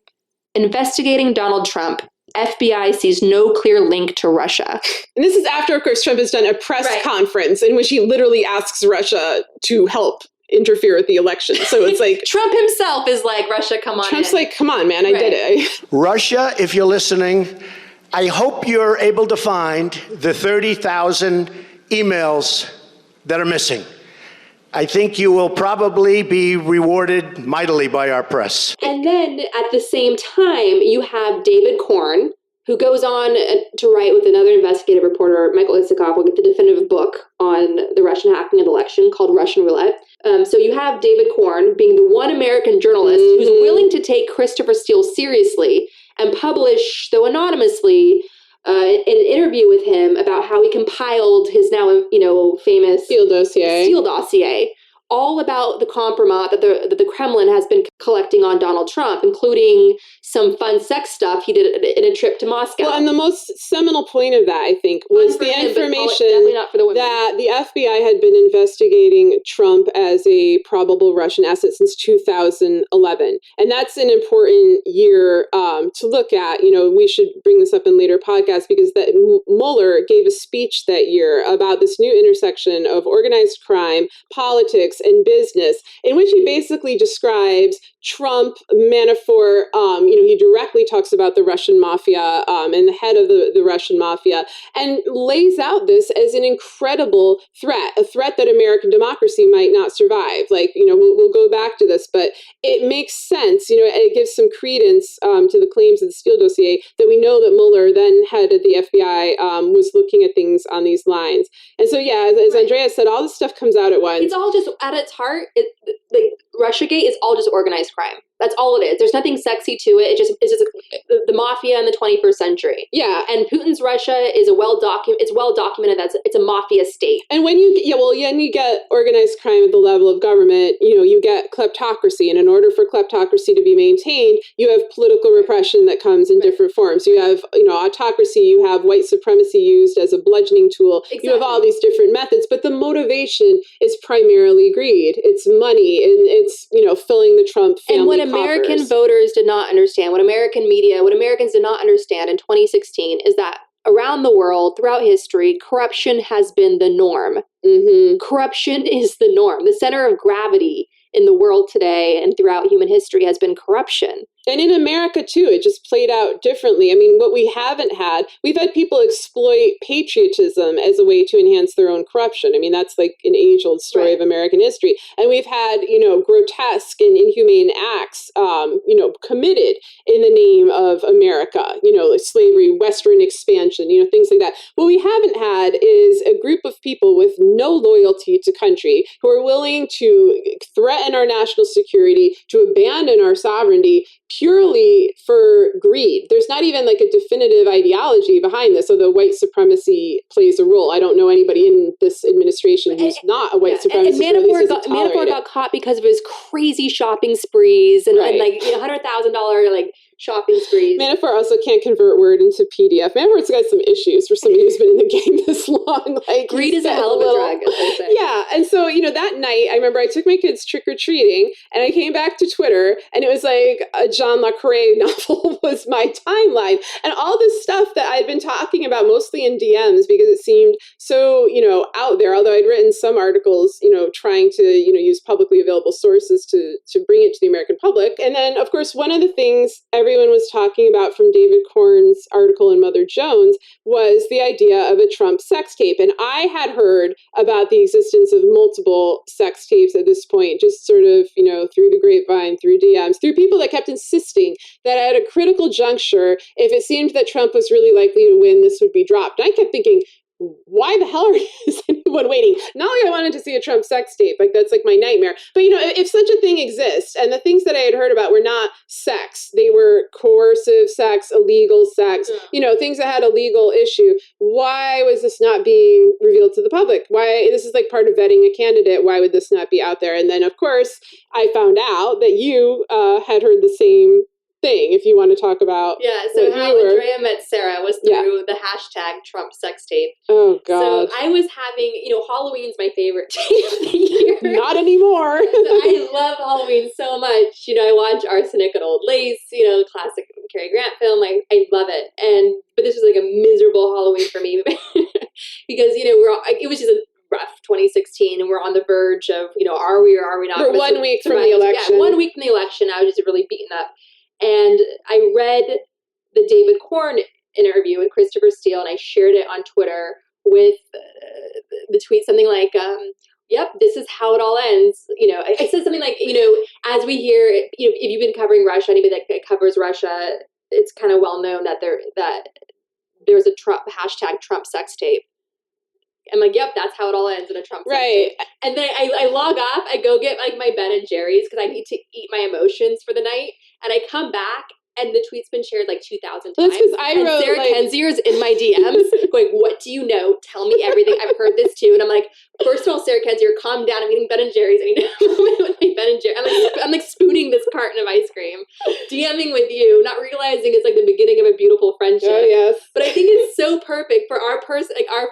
"Investigating Donald Trump. FBI sees no clear link to Russia."
And this is after, of course, Trump has done a press conference in which he literally asks Russia to help interfere with the election. So it's like
Trump himself is like, Russia, come on.
Trump's like, come on, man, I did it.
Russia, if you're listening, I hope you're able to find the 30,000 emails that are missing. I think you will probably be rewarded mightily by our press.
And then at the same time, you have David Korn, who goes on to write with another investigative reporter, Michael Isikoff, will get the definitive book on the Russian hacking of the election called Russian Roulette. So you have David Korn being the one American journalist who's willing to take Christopher Steele seriously and publish, though anonymously, an interview with him about how he compiled his now, famous
Steele dossier,
all about the compromise that the Kremlin has been collecting on Donald Trump, including some fun sex stuff he did in a trip to Moscow.
Well, and the most seminal point of that, I think, was the information that the FBI had been investigating Trump as a probable Russian asset since 2011. And that's an important year to look at. We should bring this up in later podcasts because Mueller gave a speech that year about this new intersection of organized crime, politics, and business, in which he basically describes Trump, Manafort, he directly talks about the Russian mafia and the head of the Russian mafia, and lays out this as an incredible threat, a threat that American democracy might not survive. We'll go back to this, but it makes sense. It gives some credence to the claims of the Steele dossier that we know that Mueller, then head of the FBI, was looking at things on these lines. And so, as Andrea said, all this stuff comes out at once.
It's all just, at its heart, Russiagate is all just organized crime. That's all it is. There's nothing sexy to it. It's just the mafia in the 21st century.
Yeah.
And Putin's Russia is well documented that it's a mafia state.
And when you get organized crime at the level of government, you get kleptocracy. And in order for kleptocracy to be maintained, you have political repression that comes in different forms. You have, autocracy, you have white supremacy used as a bludgeoning tool. Exactly. You have all these different methods, but the motivation is primarily greed. It's money, and it's, filling the Trump family
and what
coffers.
American voters did not understand, what American media, what Americans did not understand in 2016 is that around the world, throughout history, corruption has been the norm.
Mm-hmm.
Corruption is the norm. The center of gravity in the world today and throughout human history has been corruption.
And in America, too, it just played out differently. I mean, what we haven't had, we've had people exploit patriotism as a way to enhance their own corruption. I mean, that's like an age-old story of American history. And we've had, grotesque and inhumane acts, committed in the name of America, like slavery, Western expansion, things like that. What we haven't had is a group of people with no loyalty to country who are willing to threaten our national security, to abandon our sovereignty, purely for greed. There's not even like a definitive ideology behind this, although white supremacy plays a role. I don't know anybody in this administration who's not a white supremacist.
And Manafort got caught because of his crazy shopping sprees and like $100,000 shopping sprees.
Manafort also can't convert Word into PDF. Manafort's got some issues for somebody who's been in the game this long. Like,
greed is a hell of a drug, as they say.
Yeah, and so that night, I remember I took my kids trick or treating, and I came back to Twitter, and it was like a John Le Carre novel was my timeline, and all this stuff that I'd been talking about mostly in DMs because it seemed so out there. Although I'd written some articles, trying to use publicly available sources to bring it to the American public, and then of course one of the things everyone was talking about from David Korn's article in Mother Jones was the idea of a Trump sex tape. And I had heard about the existence of multiple sex tapes at this point, just sort of, through the grapevine, through DMs, through people that kept insisting that at a critical juncture, if it seemed that Trump was really likely to win, this would be dropped. And I kept thinking, why the hell is anyone waiting? Not like I wanted to see a Trump sex tape, like that's like my nightmare. But if such a thing exists, and the things that I had heard about were not sex, they were coercive sex, illegal sex, things that had a legal issue. Why was this not being revealed to the public? Why, this is like part of vetting a candidate. Why would this not be out there? And then of course I found out that you had heard the same thing, if you want to talk about.
Yeah, so how Andrea met Sarah was through the hashtag Trump sex tape.
Oh, God.
So I was having, Halloween's my favorite day of the year.
Not anymore.
So I love Halloween so much. I watch Arsenic and Old Lace, classic Cary Grant film. I love it. But this was like a miserable Halloween for me because, it was just a rough 2016, and we're on the verge of, are we or are we not?
We're 1 week from the election.
Yeah, 1 week from the election. I was just really beaten up. And I read the David Korn interview with Christopher Steele, and I shared it on Twitter with the tweet something like, yep, this is how it all ends. I said something like, as we hear, if you've been covering Russia, anybody that covers Russia, it's kind of well known that there's a hashtag Trump sex tape. I'm like, yep, that's how it all ends in a Trump sex tape. And then I log off, I go get like my Ben and Jerry's because I need to eat my emotions for the night. And I come back and the tweet's been shared like 2,000 times.
That's because I wrote
Sarah Kenzier's in my DMs going, what do you know? Tell me everything. I've heard this too. And I'm like, first of all, Sarah Kenzier, calm down. I'm eating Ben and Jerry's. I need a moment with my Ben and Jerry. I'm like spooning this carton of ice cream, DMing with you, not realizing it's like the beginning of a beautiful friendship.
Oh, yes.
But I think it's so perfect for our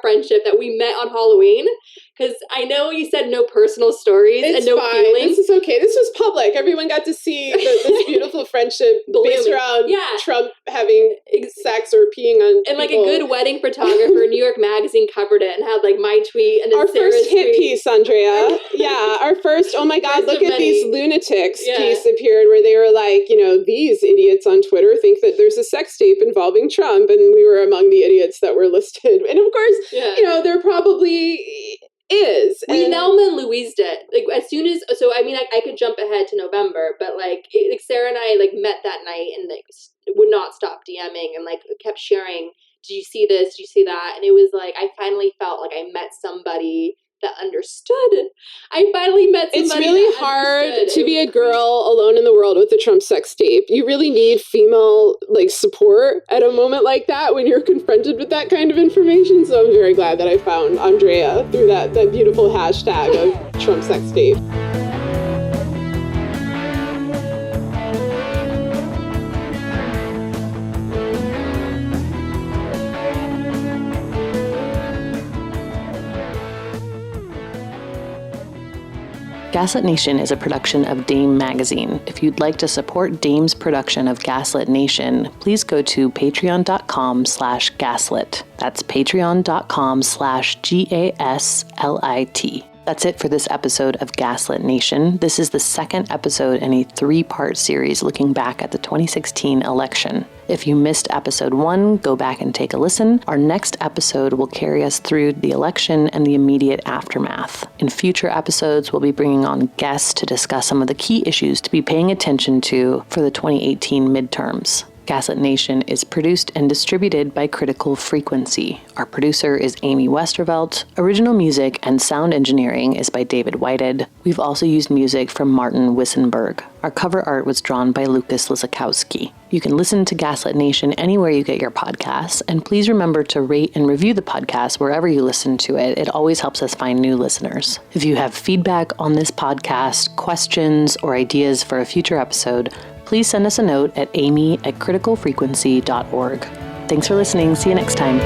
friendship that we met on Halloween. Because I know you said no personal stories and no feelings.
This is okay. This was public. Everyone got to see this beautiful friendship based around Trump having sex or peeing on
and
people.
Like a good wedding photographer, New York Magazine covered it and had like my tweet and then
our
Sarah's
first hit
tweet.
Piece, Andrea. Yeah, our first. Oh my God! Look at these lunatics piece appeared where they were like, these idiots on Twitter think that there's a sex tape involving Trump, and we were among the idiots that were listed. And of course, there probably is.
We Thelma and Louised it. Like as soon as, so I mean, I could jump ahead to November, but like Sarah and I like met that night and like would not stop DMing and like kept sharing. Do you see this? Do you see that? And it was like I finally felt like I met somebody that understood. I finally met somebody.
It's really hard to be a girl alone in the world with the Trump sex tape. You really need female support at a moment like that when you're confronted with that kind of information. So I'm very glad that I found Andrea through that beautiful hashtag of Trump sex tape.
Gaslit Nation is a production of Dame Magazine. If you'd like to support Dame's production of Gaslit Nation, please go to patreon.com/gaslit. That's patreon.com/GASLIT. That's it for this episode of Gaslit Nation. This is the second episode in a 3-part series looking back at the 2016 election. If you missed episode 1, go back and take a listen. Our next episode will carry us through the election and the immediate aftermath. In future episodes, we'll be bringing on guests to discuss some of the key issues to be paying attention to for the 2018 midterms. Gaslit Nation is produced and distributed by Critical Frequency. Our producer is Amy Westervelt. Original music and sound engineering is by David Whited. We've also used music from Martin Wissenberg. Our cover art was drawn by Lucas Lizakowski. You can listen to Gaslit Nation anywhere you get your podcasts, and please remember to rate and review the podcast wherever you listen to it. It always helps us find new listeners. If you have feedback on this podcast, questions, or ideas for a future episode, please send us a note at amy@criticalfrequency.org. Thanks for listening. See you next time.